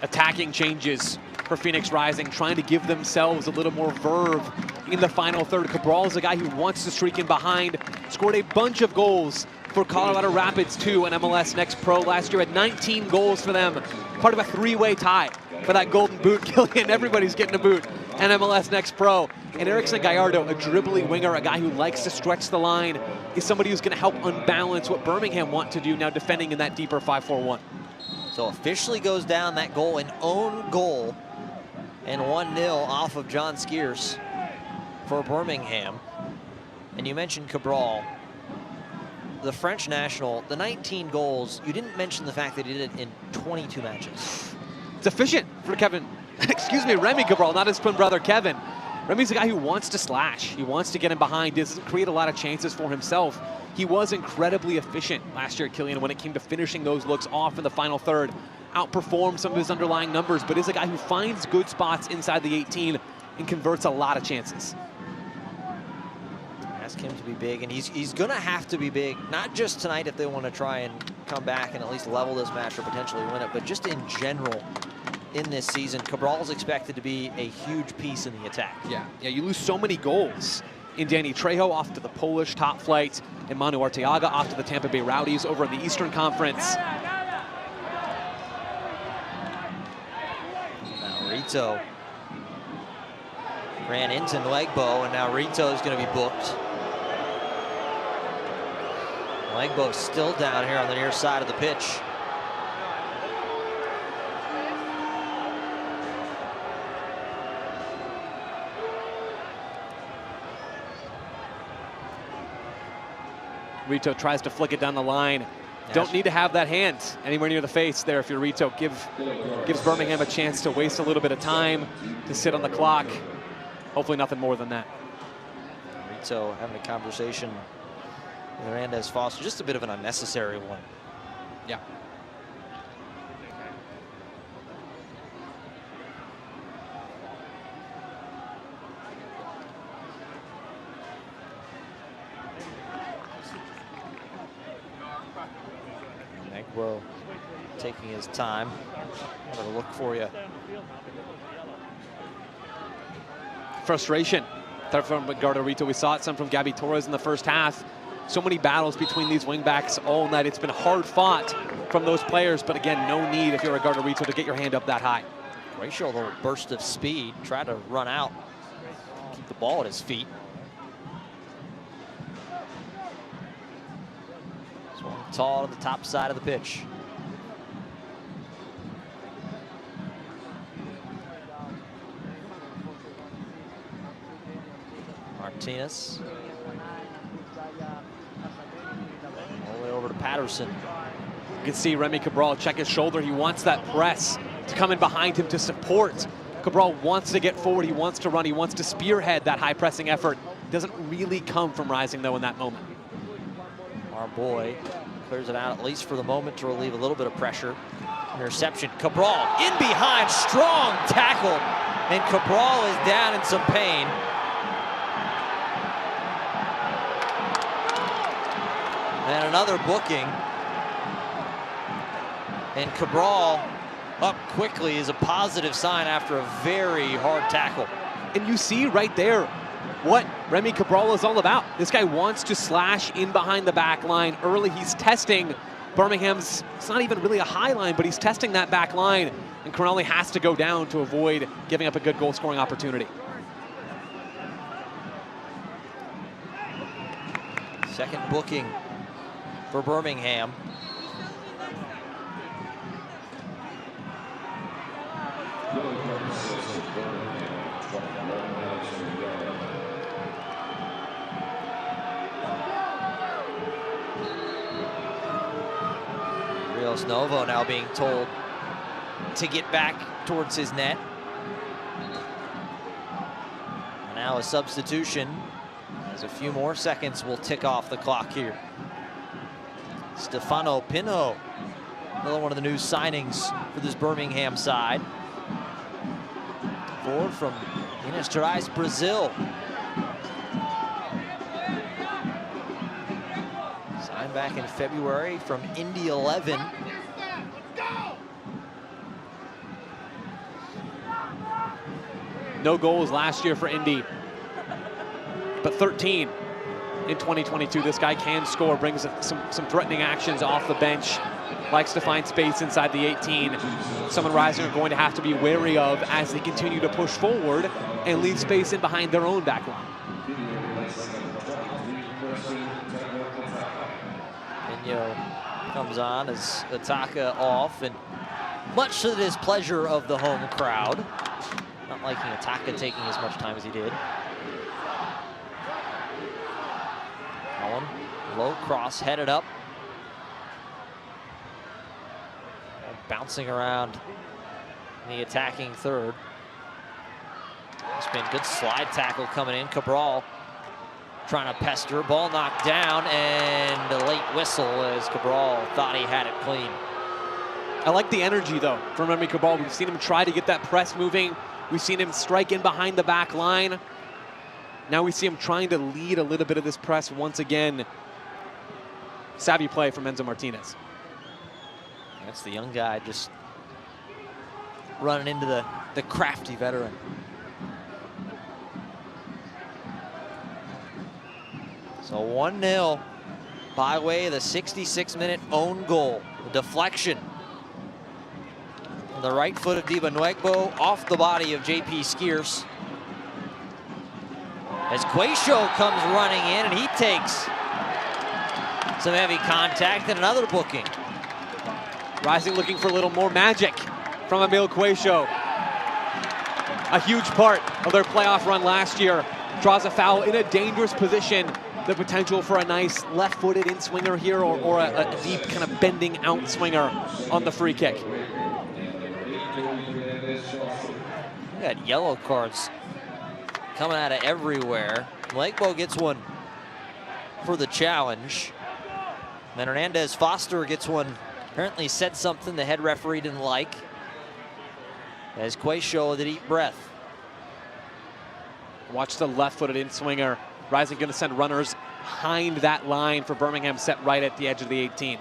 Attacking changes for Phoenix Rising, trying to give themselves a little more verve in the final third. Cabral is a guy who wants to streak in behind, scored a bunch of goals for Colorado Rapids 2 and MLS Next Pro last year, had 19 goals for them, part of a three-way tie for that golden boot. Killian, everybody's getting a boot, and MLS Next Pro. And Erickson Gallardo, a dribbling winger, a guy who likes to stretch the line, is somebody who's gonna help unbalance what Birmingham want to do now, defending in that deeper 5-4-1. So officially goes down that goal, an own goal, and 1-0 off of John Skiers for Birmingham. And you mentioned Cabral, the French national, the 19 goals. You didn't mention the fact that he did it in 22 matches. It's efficient for Kevin, excuse me, Remy Cabral, not his twin brother Kevin. Remy's a guy who wants to slash. He wants to get in behind, doesn't create a lot of chances for himself. He was incredibly efficient last year at Killian when it came to finishing those looks off in the final third. Outperformed some of his underlying numbers, but is a guy who finds good spots inside the 18 and converts a lot of chances. Ask him to be big, and he's gonna have to be big, not just tonight if they want to try and come back and at least level this match or potentially win it, but just in general in this season. Cabral's expected to be a huge piece in the attack. Yeah, you lose so many goals in Danny Trejo off to the Polish top flight, and Manu Arteaga off to the Tampa Bay Rowdies over in the Eastern Conference. Now Rito ran into Legbo, and now Rito's going to be booked. Legbo's still down here on the near side of the pitch. Rito tries to flick it down the line. Yes. Don't need to have that hand anywhere near the face there if you're Rito. Gives Birmingham a chance to waste a little bit of time, to sit on the clock. Hopefully nothing more than that. Rito having a conversation with Hernandez Foster, just a bit of an unnecessary one. Yeah. Negro taking his time. I'm going to look for you. Frustration from Edgardo Rito. We saw it some from Gabby Torres in the first half. So many battles between these wingbacks all night. It's been hard fought from those players, but again, no need if you're Edgardo Rito to get your hand up that high. Ratio, a little burst of speed, tried to run out, keep the ball at his feet. Swung tall to the top side of the pitch. Martinez. All the way over to Patterson. You can see Remy Cabral check his shoulder. He wants that press to come in behind him to support. Cabral wants to get forward. He wants to run. He wants to spearhead that high pressing effort. Doesn't really come from Rising though in that moment. Our boy clears it out at least for the moment to relieve a little bit of pressure. Interception. Cabral in behind, strong tackle, and Cabral is down in some pain. And another booking. And Cabral up quickly is a positive sign after a very hard tackle. And you see right there what Remy Cabral is all about. This guy wants to slash in behind the back line early. He's testing Birmingham's, it's not even really a high line, but he's testing that back line. And Cronelli has to go down to avoid giving up a good goal scoring opportunity. Second booking for Birmingham. Rios Novo now being told to get back towards his net. And now a substitution, as a few more seconds will tick off the clock here. Stefano Pino Another one of the new signings for this Birmingham side. Forward from Minas Gerais, Brazil. Signed back in February from Indy 11. No goals last year for Indy, but 13 in 2022. This guy can score, brings some threatening actions off the bench, likes to find space inside the 18. Someone Rising are going to have to be wary of as they continue to push forward and leave space in behind their own back line. Pinho comes on as Ataka off, and much to the displeasure of the home crowd. Not liking Ataka taking as much time as he did. Cullen, low cross headed up. Bouncing around in the attacking third. It's been good slide tackle coming in. Cabral trying to pester, ball knocked down, and a late whistle as Cabral thought he had it clean. I like the energy, though, from Remy Cabral. We've seen him try to get that press moving. We've seen him strike in behind the back line. Now we see him trying to lead a little bit of this press once again. Savvy play from Enzo Martinez. That's the young guy just running into the crafty veteran. So 1-0 by way of the 66-minute own goal. The deflection. On the right foot of Diba Nwegbo, off the body of JP Skeers. As Quayshow comes running in, and he takes some heavy contact and another booking. Rising looking for a little more magic from Emil Quayshow. A huge part of their playoff run last year. Draws a foul in a dangerous position. The potential for a nice left-footed in-swinger here, or a deep kind of bending out swinger on the free kick. We got yellow cards coming out of everywhere. Nwegbo gets one for the challenge. Then Hernandez Foster gets one. Apparently said something the head referee didn't like. As Quayshow with a deep breath. Watch the left-footed in-swinger. Rising going to send runners behind that line for Birmingham, set right at the edge of the 18.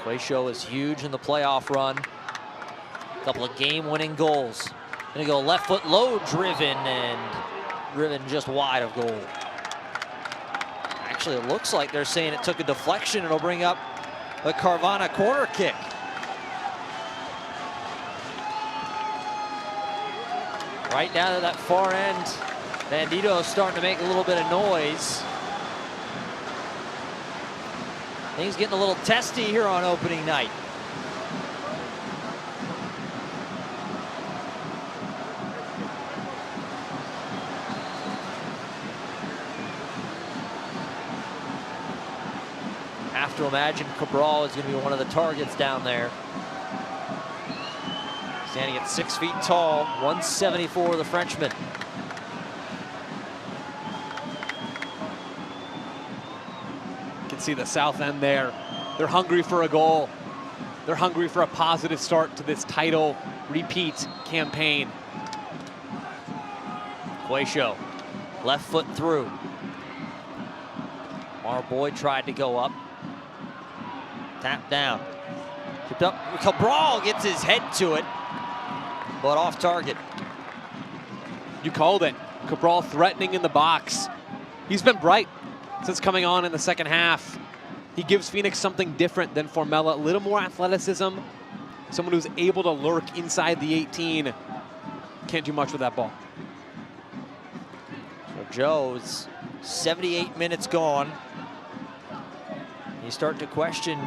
Quayshow is huge in the playoff run. A couple of game-winning goals. Gonna go left foot low, driven, and driven just wide of goal. Actually, it looks like they're saying it took a deflection and it'll bring up a Carvana corner kick. Right down to that far end. Bandito's starting to make a little bit of noise. Things getting a little testy here on opening night. Have to imagine Cabral is going to be one of the targets down there. Standing at 6 feet tall, 174, the Frenchman. You can see the south end there. They're hungry for a goal. They're hungry for a positive start to this title repeat campaign. Quayshow, left foot through. Marboy tried to go up. Tap down. Tipped up. Cabral gets his head to it, but off target. You called it. Cabral threatening in the box. He's been bright since coming on in the second half. He gives Phoenix something different than Formella. A little more athleticism. Someone who's able to lurk inside the 18. Can't do much with that ball. So Joe's 78 minutes gone. You start to question,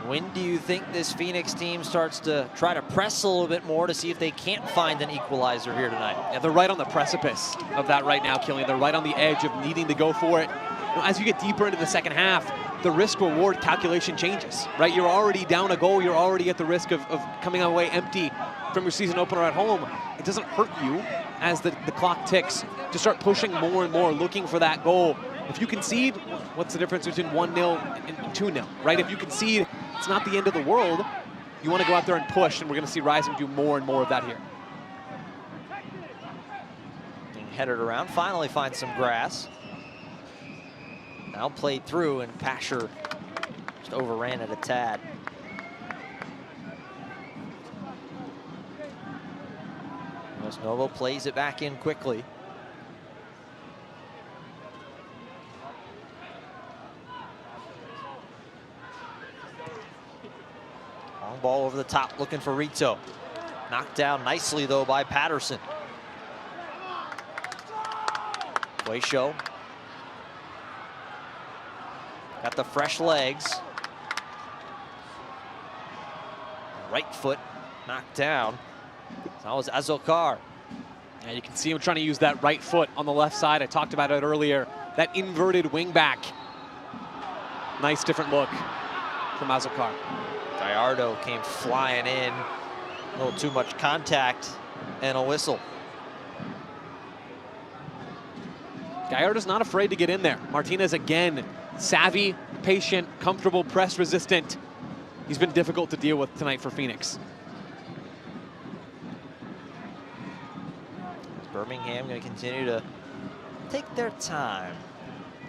when do you think this Phoenix team starts to try to press a little bit more to see if they can't find an equalizer here tonight? Yeah, they're right on the precipice of that right now, Killian. They're right on the edge of needing to go for it. You know, as you get deeper into the second half, the risk-reward calculation changes, right? You're already down a goal. You're already at the risk of coming away empty from your season opener at home. It doesn't hurt you as the clock ticks to start pushing more and more, looking for that goal. If you concede, what's the difference between 1-0 and 2-0, right? If you concede, it's not the end of the world. You want to go out there and push, and we're going to see Rising do more and more of that here. Being headed around, finally finds some grass. Now played through, and Pasher just overran it a tad. Novo plays it back in quickly. Long ball over the top, looking for Rito. Knocked down nicely, though, by Patterson. Show. Got the fresh legs. Right foot knocked down. That was Azokar. And you can see him trying to use that right foot on the left side. I talked about it earlier. That inverted wing back. Nice different look from Azokar. Gallardo came flying in. A little too much contact and a whistle. Gallardo's not afraid to get in there. Martinez again, savvy, patient, comfortable, press resistant. He's been difficult to deal with tonight for Phoenix. Birmingham going to continue to take their time.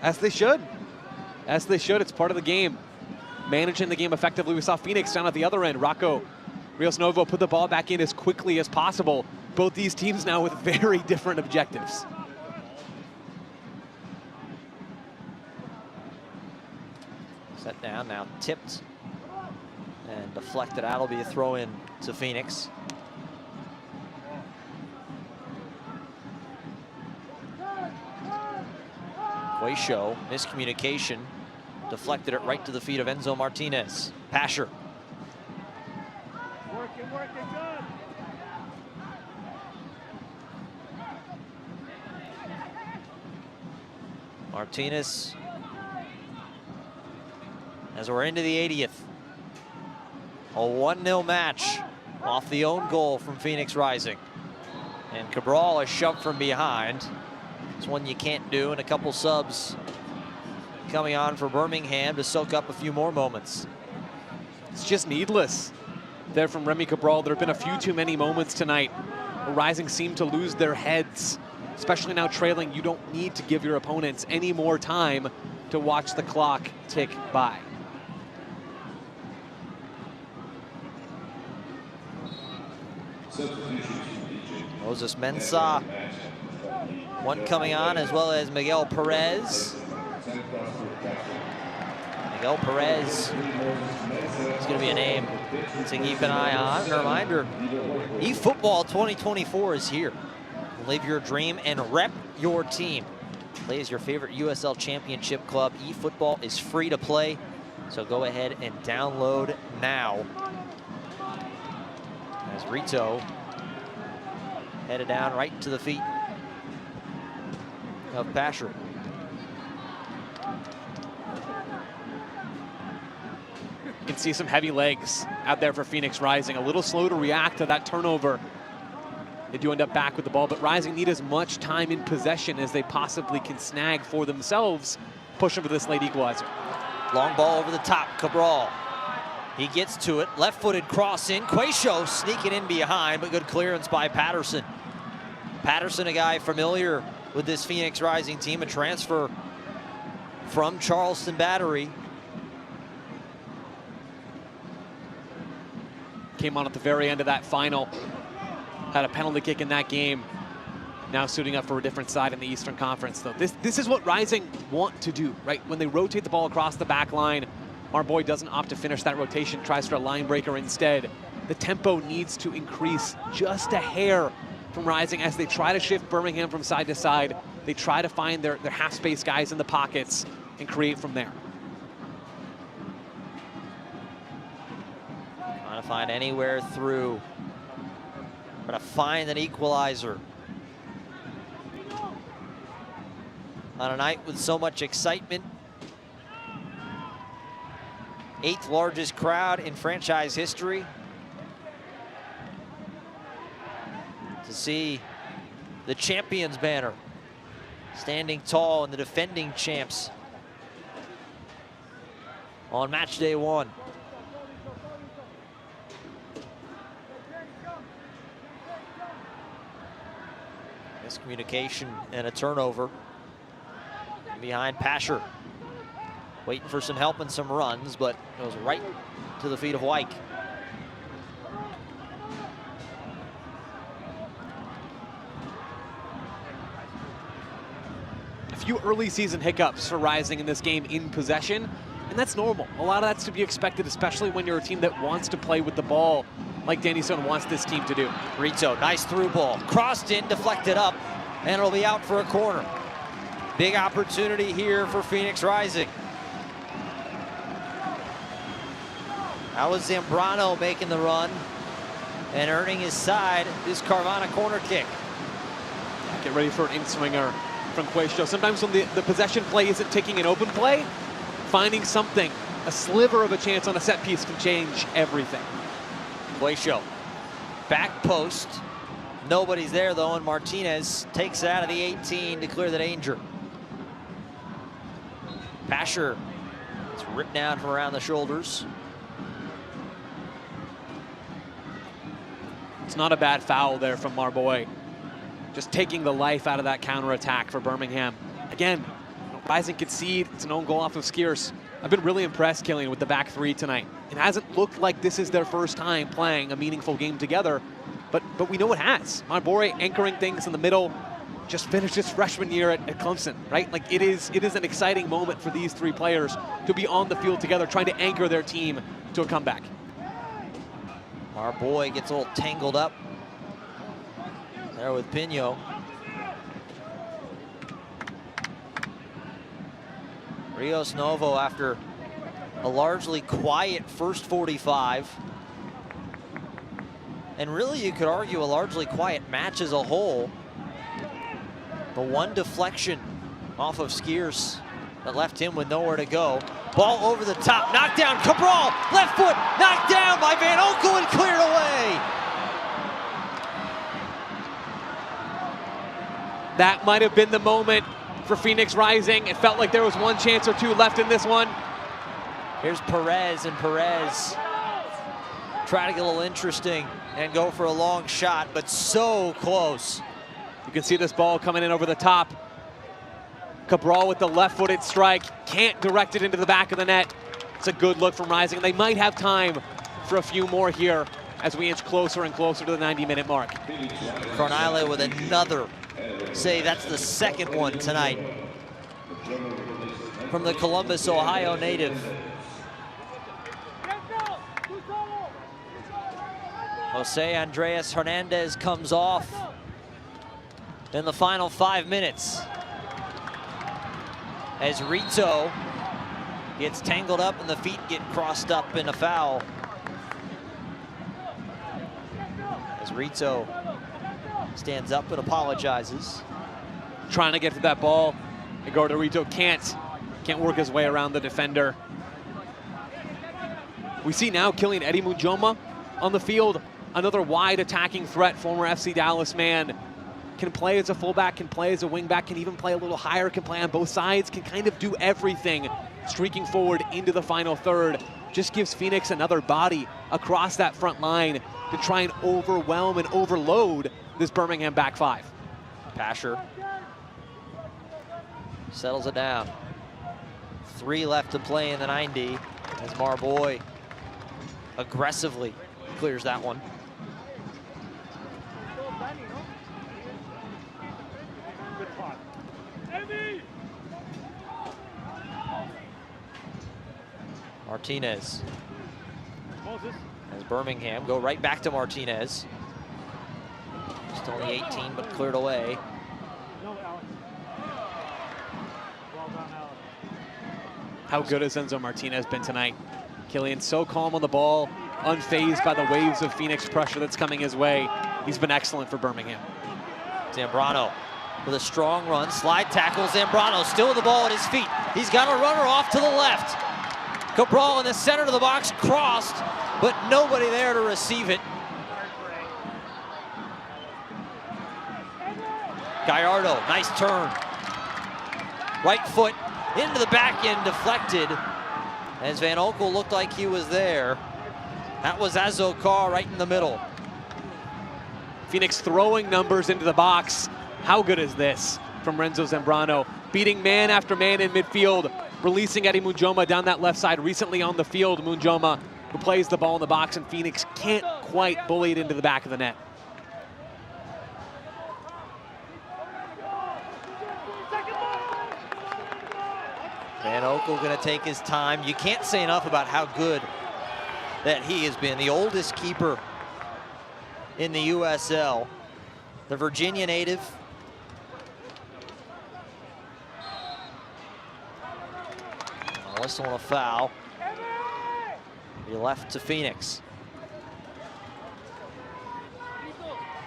As they should. As they should. It's part of the game. Managing the game effectively. We saw Phoenix down at the other end. Rocco Rios Novo put the ball back in as quickly as possible. Both these teams now with very different objectives. Set down, now tipped and deflected out. Will be a throw in to Phoenix. Show miscommunication, deflected it right to the feet of Enzo Martinez. Pasher. Working good. Martinez, as we're into the 80th. A 1-0 match off the own goal from Phoenix Rising. And Cabral is shoved from behind. It's one you can't do, and a couple subs coming on for Birmingham to soak up a few more moments. It's just needless there from Remy Cabral. There have been a few too many moments tonight where Rising seem to lose their heads, especially now trailing. You don't need to give your opponents any more time to watch the clock tick by. Moses Mensah, one coming on, as well as Miguel Perez. Miguel Perez is going to be a name to keep an eye on. And a reminder, eFootball 2024 is here. Live your dream and rep your team. Play as your favorite USL Championship club. eFootball is free to play, so go ahead and download now. As Rito headed down right to the feet of Pasher. You can see some heavy legs out there for Phoenix Rising. A little slow to react to that turnover. They do end up back with the ball, but Rising need as much time in possession as they possibly can snag for themselves, pushing for this late equalizer. Long ball over the top, Cabral. He gets to it, left-footed cross in. Quayshow sneaking in behind, but good clearance by Patterson. Patterson, a guy familiar with this Phoenix Rising team, a transfer from Charleston Battery. Came on at the very end of that final. Had a penalty kick in that game. Now suiting up for a different side in the Eastern Conference, though. This is what Rising want to do, right? When they rotate the ball across the back line, our boy doesn't opt to finish that rotation, tries for a line breaker instead. The tempo needs to increase just a hair from Rising as they try to shift Birmingham from side to side. They try to find their half-space guys in the pockets and create from there. Trying to find anywhere through. Trying to find an equalizer. On a night with so much excitement. 8th largest crowd in franchise history. To see the champions banner standing tall and the defending champs on match day 1. Miscommunication and a turnover behind Pasher. Waiting for some help and some runs, but goes right to the feet of Wyke. A few early season hiccups for Rising in this game in possession, and that's normal. A lot of that's to be expected, especially when you're a team that wants to play with the ball like Danny Stone wants this team to do. Rito, nice through ball. Crossed in, deflected up, and it'll be out for a corner. Big opportunity here for Phoenix Rising. That was Zambrano making the run and earning his side this Carvana corner kick. Get ready for an in-swinger from Quaisho. Sometimes when the possession play isn't taking an open play, finding something, a sliver of a chance on a set piece can change everything. Quaisho, back post. Nobody's there though, and Martinez takes it out of the 18 to clear the danger. Pasher is ripped down from around the shoulders. It's not a bad foul there from Marboy. Just taking the life out of that counterattack for Birmingham. Again, Rising concede. It's an own goal off of Skiers. I've been really impressed, Killian, with the back three tonight. It hasn't looked like this is their first time playing a meaningful game together, but we know it has. Marboy anchoring things in the middle, just finished his freshman year at Clemson, right? Like it is an exciting moment for these three players to be on the field together, trying to anchor their team to a comeback. Marboy gets a little tangled up there with Pino. Rios Novo, after a largely quiet first 45, and really you could argue a largely quiet match as a whole. The one deflection off of Skiers that left him with nowhere to go. Ball over the top, knocked down, Cabral, left foot, knocked down by Van Oekel and cleared away. That might have been the moment for Phoenix Rising. It felt like there was one chance or two left in this one. Here's Perez, and Perez try to get a little interesting and go for a long shot, but so close. You can see this ball coming in over the top. Cabral with the left-footed strike, can't direct it into the back of the net. It's a good look from Rising. They might have time for a few more here as we inch closer and closer to the 90-minute mark. Cornile with another save. That's the second one tonight from the Columbus, Ohio native. Jose Andres Hernandez comes off in the final 5 minutes as Rito gets tangled up and the feet get crossed up in a foul. As Rito stands up and apologizes. Trying to get to that ball. Eduardo Rito can't work his way around the defender. We see now Killian Eddie Mujoma on the field. Another wide attacking threat, former FC Dallas man. Can play as a fullback, can play as a wingback, can even play a little higher, can play on both sides, can kind of do everything streaking forward into the final third. Just gives Phoenix another body across that front line to try and overwhelm and overload this Birmingham back five. Pasher settles it down. 3 left to play in the 90 as Marboy aggressively clears that one. Martinez as Birmingham go right back to Martinez. Just only 18, but cleared away. How good has Enzo Martinez been tonight? Killian so calm on the ball, unfazed by the waves of Phoenix pressure that's coming his way. He's been excellent for Birmingham. Zambrano with a strong run, slide tackle. Zambrano still with the ball at his feet. He's got a runner off to the left. Cabral in the center of the box, crossed, but nobody there to receive it. Gallardo, nice turn. Right foot into the back end, deflected. As Van Oekel looked like he was there. That was Azokar right in the middle. Phoenix throwing numbers into the box. How good is this from Renzo Zambrano? Beating man after man in midfield, releasing Eddie Munjoma down that left side. Recently on the field, Munjoma, who plays the ball in the box, and Phoenix can't quite bully it into the back of the net. Van Oekel gonna take his time. You can't say enough about how good that he has been. The oldest keeper in the USL, the Virginia native. A whistle and a foul. Be left to Phoenix.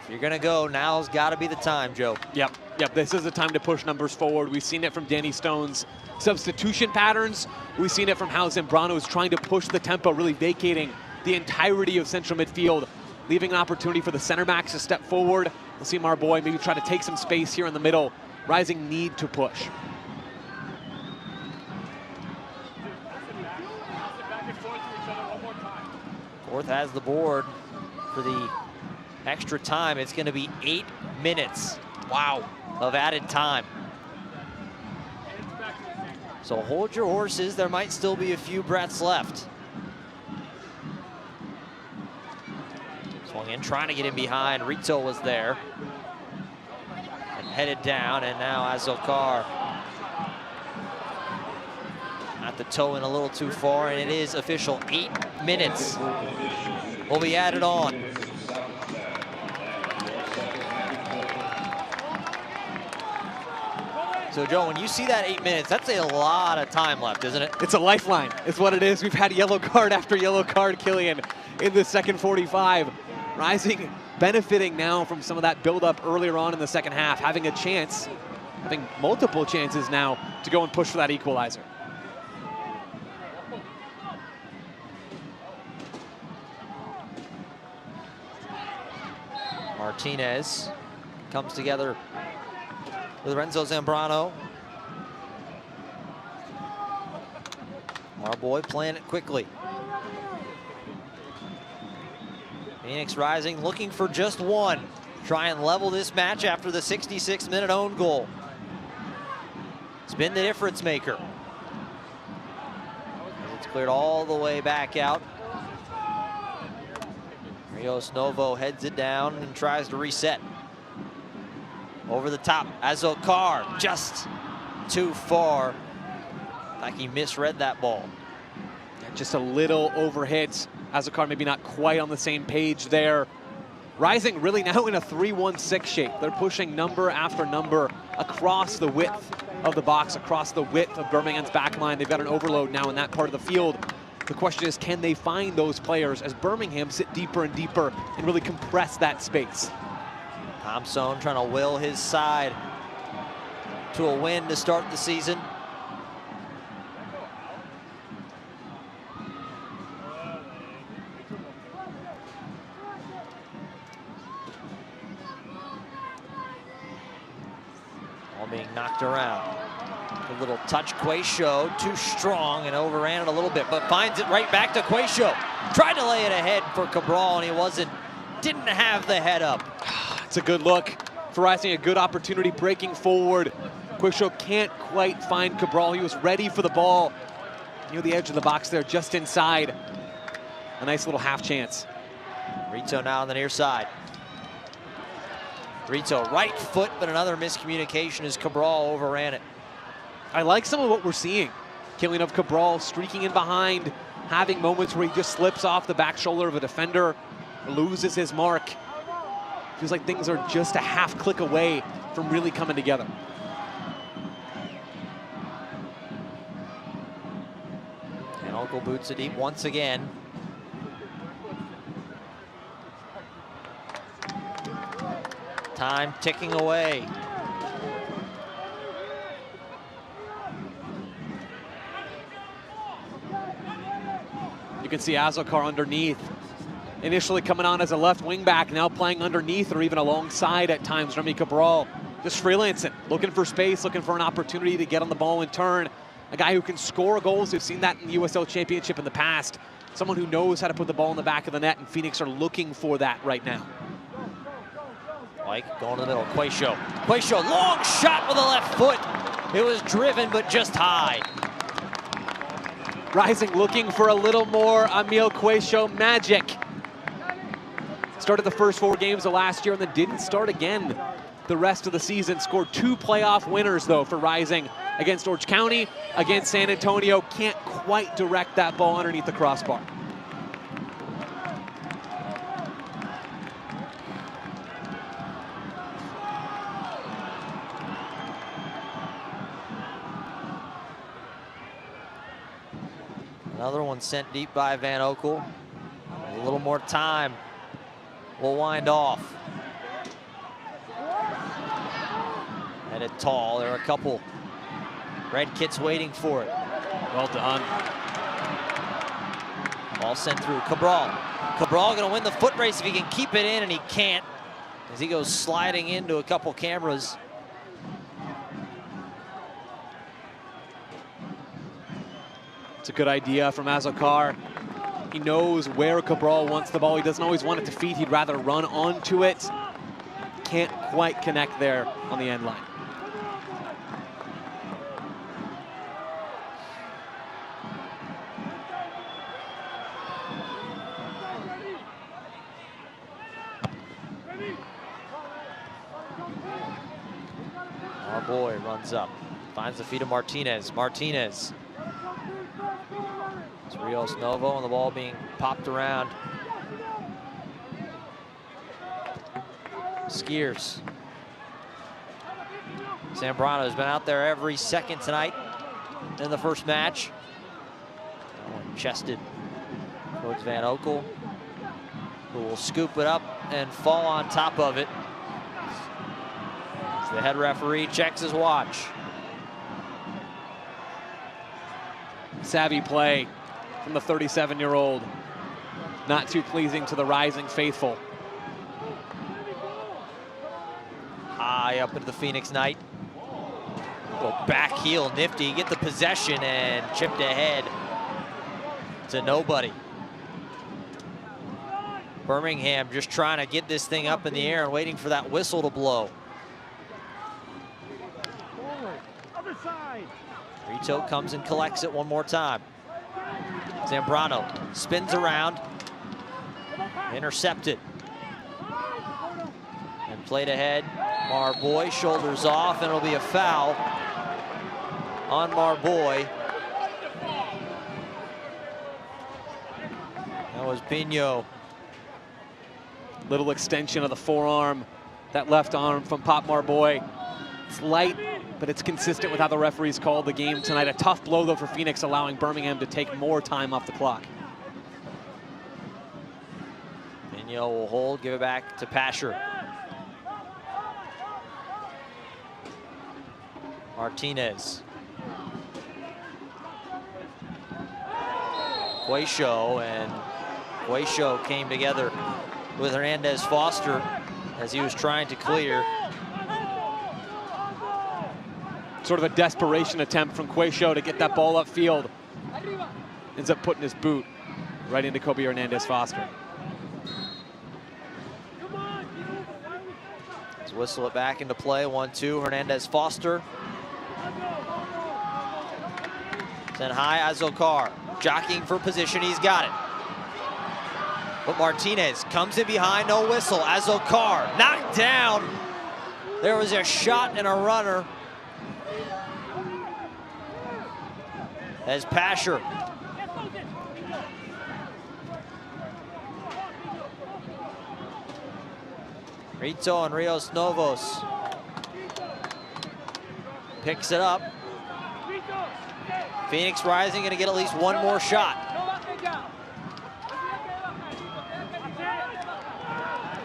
If you're gonna go, now's gotta be the time, Joe. Yep, this is the time to push numbers forward. We've seen it from Danny Stone's substitution patterns. We've seen it from how Zambrano is trying to push the tempo, really vacating the entirety of central midfield, leaving an opportunity for the center backs to step forward. We'll see Marboy maybe try to take some space here in the middle. Rising need to push. Fourth has the board for the extra time. It's gonna be 8 minutes, wow, of added time. So hold your horses, there might still be a few breaths left. Swung in, trying to get in behind. Rito was there. And headed down, and now Azokar at the toe in a little too far, and it is official. 8 minutes will be added on. So Joe, when you see that 8 minutes, that's a lot of time left, isn't it? It's a lifeline, is what it is. We've had yellow card after yellow card, Killian, in the second 45. Rising, benefiting now from some of that build-up earlier on in the second half, having a chance, having multiple chances now to go and push for that equalizer. Martinez comes together with Renzo Zambrano. Marboy playing it quickly. Phoenix Rising looking for just one. Try and level this match after the 66-minute own goal. It's been the difference maker. It's cleared all the way back out. Rios Novo heads it down and tries to reset. Over the top, Azokar, just too far. Like he misread that ball. Just a little overhit. Azokar maybe not quite on the same page there. Rising really now in a 3-1-6 shape. They're pushing number after number across the width of the box, across the width of Birmingham's back line. They've got an overload now in that part of the field. The question is, can they find those players as Birmingham sit deeper and deeper and really compress that space? Thompson trying to will his side to a win to start the season. All being knocked around. A little touch, Quayshow, too strong and overran it a little bit, but finds it right back to Quayshow. Tried to lay it ahead for Cabral, and he didn't have the head up. It's a good look for Rising, a good opportunity breaking forward. Quayshow can't quite find Cabral. He was ready for the ball near the edge of the box there, just inside. A nice little half chance. Rito now on the near side. Rito right foot, but another miscommunication as Cabral overran it. I like some of what we're seeing. Killing of Cabral streaking in behind, having moments where he just slips off the back shoulder of a defender, loses his mark. Feels like things are just a half click away from really coming together. And Uncle boots it deep once again. Time ticking away. You can see Azokar underneath. Initially coming on as a left wing back, now playing underneath or even alongside at times Remy Cabral. just freelancing, looking for space, looking for an opportunity to get on the ball and turn. A guy who can score goals. We've seen that in the USL Championship in the past. Someone who knows how to put the ball in the back of the net, and Phoenix are looking for that right now. Mike going to the middle, Quayshow. Quayshow, long shot with the left foot. It was driven, but just high. Rising looking for a little more Emil Quayshow magic. Started the first 4 games of last year and then didn't start again the rest of the season. Scored 2 playoff winners, though, for Rising against Orange County, against San Antonio. Can't quite direct that ball underneath the crossbar. Another one sent deep by Van Oekel. A little more time. Will wind off. Headed tall. There are a couple red kits waiting for it. Well done. Ball sent through. Cabral. Cabral going to win the foot race if he can keep it in, and he can't as he goes sliding into a couple cameras. It's a good idea from Azokar. He knows where Cabral wants the ball. He doesn't always want it to feet. He'd rather run onto it. Can't quite connect there on the end line. Our boy runs up, finds the feet of Martinez. Martinez. It's Rios Novo and the ball being popped around. Skiers. Zambrano's been out there every second tonight in the first match. That one chested towards Van Oekel, who will scoop it up and fall on top of it. As the head referee checks his watch. Savvy play from the 37-year-old. Not too pleasing to the Rising faithful. High up into the Phoenix Knight. Little back heel nifty, get the possession and chipped ahead to nobody. Birmingham just trying to get this thing up in the air and waiting for that whistle to blow. Other side. Rito comes and collects it one more time. Zambrano spins around, intercepted. And played ahead. Marboy shoulders off, and it'll be a foul on Marboy. That was Pino. Little extension of the forearm, that left arm from Pop Marboy. It's light, but it's consistent with how the referees called the game tonight. A tough blow, though, for Phoenix, allowing Birmingham to take more time off the clock. Pino will hold, give it back to Pasher. Martinez. Quayshow, and Quayshow came together with Hernandez Foster as he was trying to clear. Sort of a desperation attempt from Quayshow to get that ball upfield. Ends up putting his boot right into Kobe Hernandez Foster. Let's whistle it back into play. 1-2, Hernandez Foster. Sent high, Azokar, jockeying for position, he's got it. But Martinez comes in behind, no whistle. Azokar knocked down. There was a shot and a runner. As Pasher. Rito and Rios Novos picks it up. Phoenix Rising gonna get at least one more shot.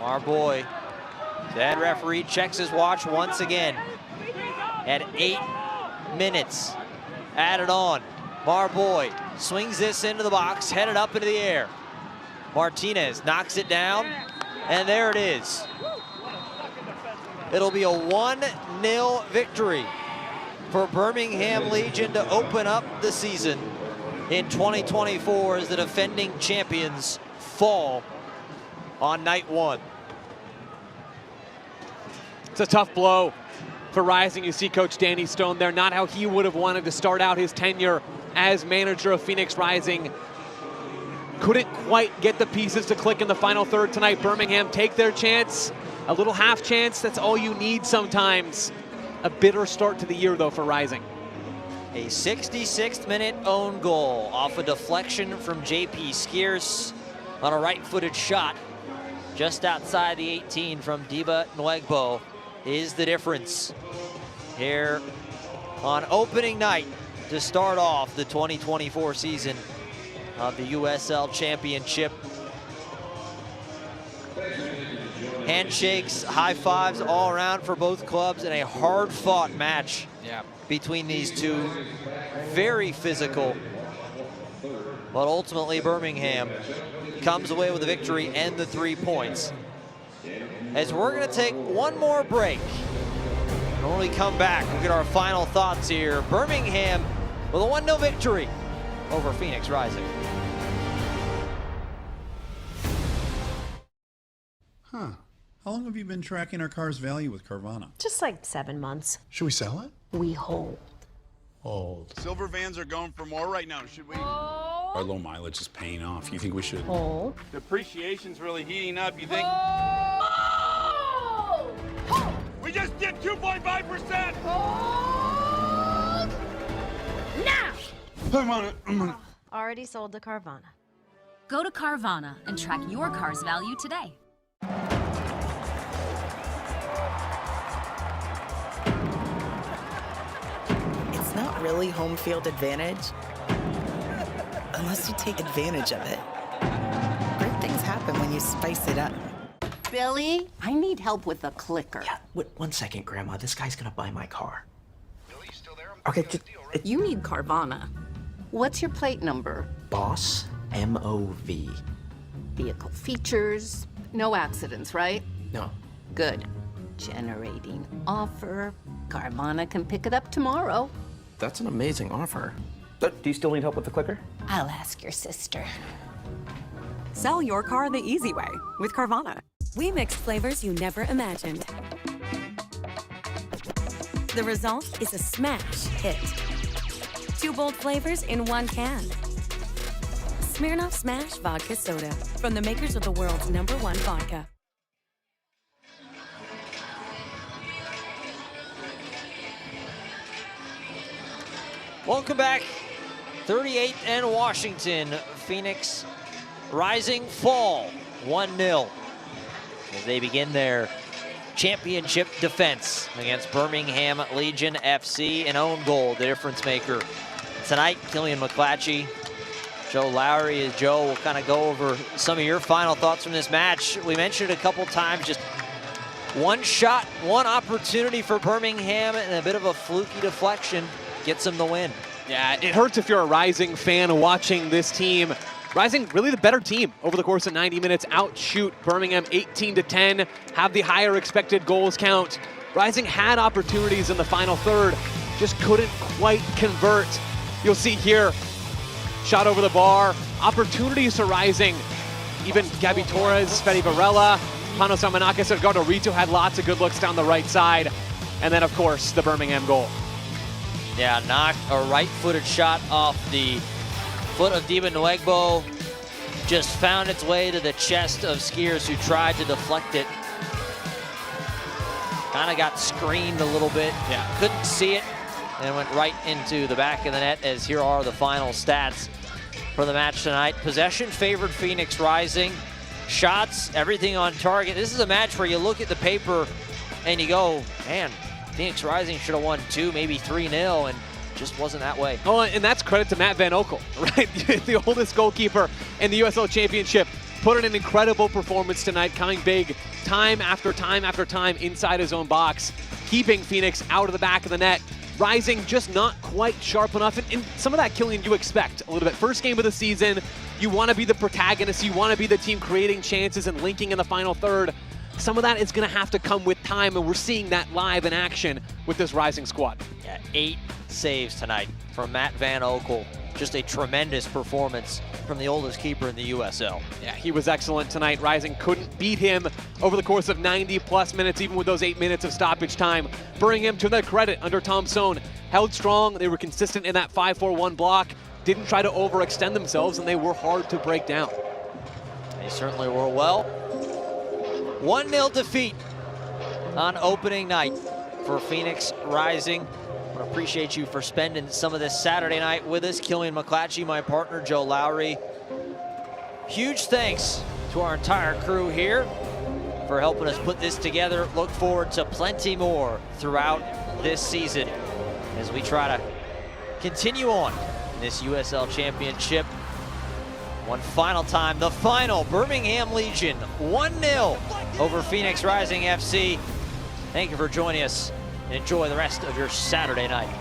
Our boy, the head referee checks his watch once again. At 8 minutes added on. Marboy swings this into the box, headed up into the air. Martinez knocks it down, and there it is. It'll be a 1-0 victory for Birmingham Legion to open up the season in 2024 as the defending champions fall on night one. It's a tough blow for Rising. You see Coach Danny Stone there, not how he would have wanted to start out his tenure as manager of Phoenix Rising. Couldn't quite get the pieces to click in the final third tonight. Birmingham take their chance, a little half chance. That's all you need sometimes. A bitter start to the year though for Rising. A 66th minute own goal off a deflection from JP Skiers on a right-footed shot just outside the 18 from Diba Nwegbo is the difference here on opening night to start off the 2024 season of the USL Championship. Handshakes, high fives all around for both clubs in a hard-fought match between these two. Very physical, but ultimately Birmingham comes away with a victory and the 3 points. As we're going to take one more break, and when we come back, we'll get our final thoughts here. Birmingham with a 1-0 victory over Phoenix Rising. Huh. How long have you been tracking our car's value with Carvana? Just like 7 months. Should we sell it? We hold. Hold. Silver vans are going for more right now. Should we? Our low mileage is paying off. You think we should? Hold. Depreciation's really heating up. You think? We just did 2.5%. Hold. Now. I'm on it. I'm on it. Already sold to Carvana. Go to Carvana and track your car's value today. It's not really home field advantage unless you take advantage of it. Great things happen when you spice it up. Billy, I need help with the clicker. Yeah, wait, 1 second, Grandma. This guy's gonna buy my car. Billy, you still there? Okay, You need Carvana. What's your plate number? Boss, M-O-V. Vehicle features, no accidents, right? No. Good. Generating offer. Carvana can pick it up tomorrow. That's an amazing offer. Do you still need help with the clicker? I'll ask your sister. Sell your car the easy way with Carvana. We mixed flavors you never imagined. The result is a smash hit. 2 bold flavors in 1 can. Smirnoff Smash Vodka Soda, from the makers of the world's #1 vodka. Welcome back. 38th and Washington. Phoenix Rising fall 1-0 as they begin their championship defense against Birmingham Legion FC. An own goal, the difference maker. Tonight, Killian McClatchy, Joe Lowry. As Joe will kind of go over some of your final thoughts from this match. We mentioned it a couple times, just one shot, one opportunity for Birmingham, and a bit of a fluky deflection gets them the win. Yeah, it hurts if you're a Rising fan watching this team. Rising, really the better team over the course of 90 minutes. Outshoot Birmingham 18-10, have the higher expected goals count. Rising had opportunities in the final third, just couldn't quite convert. You'll see here, shot over the bar, opportunities to Rising. Even Gabby Torres, Fede Varela, Panos Amanakis, Edgardo Rito had lots of good looks down the right side. And then, of course, the Birmingham goal. Yeah, knocked a right-footed shot off the foot of Diba Nwegbo. Just found its way to the chest of Skiers, who tried to deflect it. Kind of got screened a little bit. Yeah. Couldn't see it, and went right into the back of the net. As here are the final stats for the match tonight. Possession favored Phoenix Rising. Shots, everything on target. This is a match where you look at the paper and you go, man, Phoenix Rising should have won 2, maybe 3-0, and just wasn't that way. Oh, and that's credit to Matt Van Oekel, right? The oldest goalkeeper in the USL Championship. Put in an incredible performance tonight, coming big time after time after time inside his own box, keeping Phoenix out of the back of the net. Rising just not quite sharp enough, and some of that, Killian, you expect a little bit. First game of the season, you want to be the protagonist, you want to be the team creating chances and linking in the final third. some of that is going to have to come with time, and we're seeing that live in action with this Rising squad. Yeah, 8 saves tonight from Matt Van Oekel. Just a tremendous performance from the oldest keeper in the USL. Yeah, he was excellent tonight. Rising couldn't beat him over the course of 90-plus minutes, even with those 8 minutes of stoppage time. Birmingham, to their credit, under Tom Sohn, held strong. They were consistent in that 5-4-1 block, didn't try to overextend themselves, and they were hard to break down. They certainly were. Well, 1-0 defeat on opening night for Phoenix Rising. I want to appreciate you for spending some of this Saturday night with us. Killian McClatchy, my partner, Joe Lowry. Huge thanks to our entire crew here for helping us put this together. Look forward to plenty more throughout this season as we try to continue on in this USL Championship. One final time, the final, Birmingham Legion, 1-0 over Phoenix Rising FC. Thank you for joining us, and enjoy the rest of your Saturday night.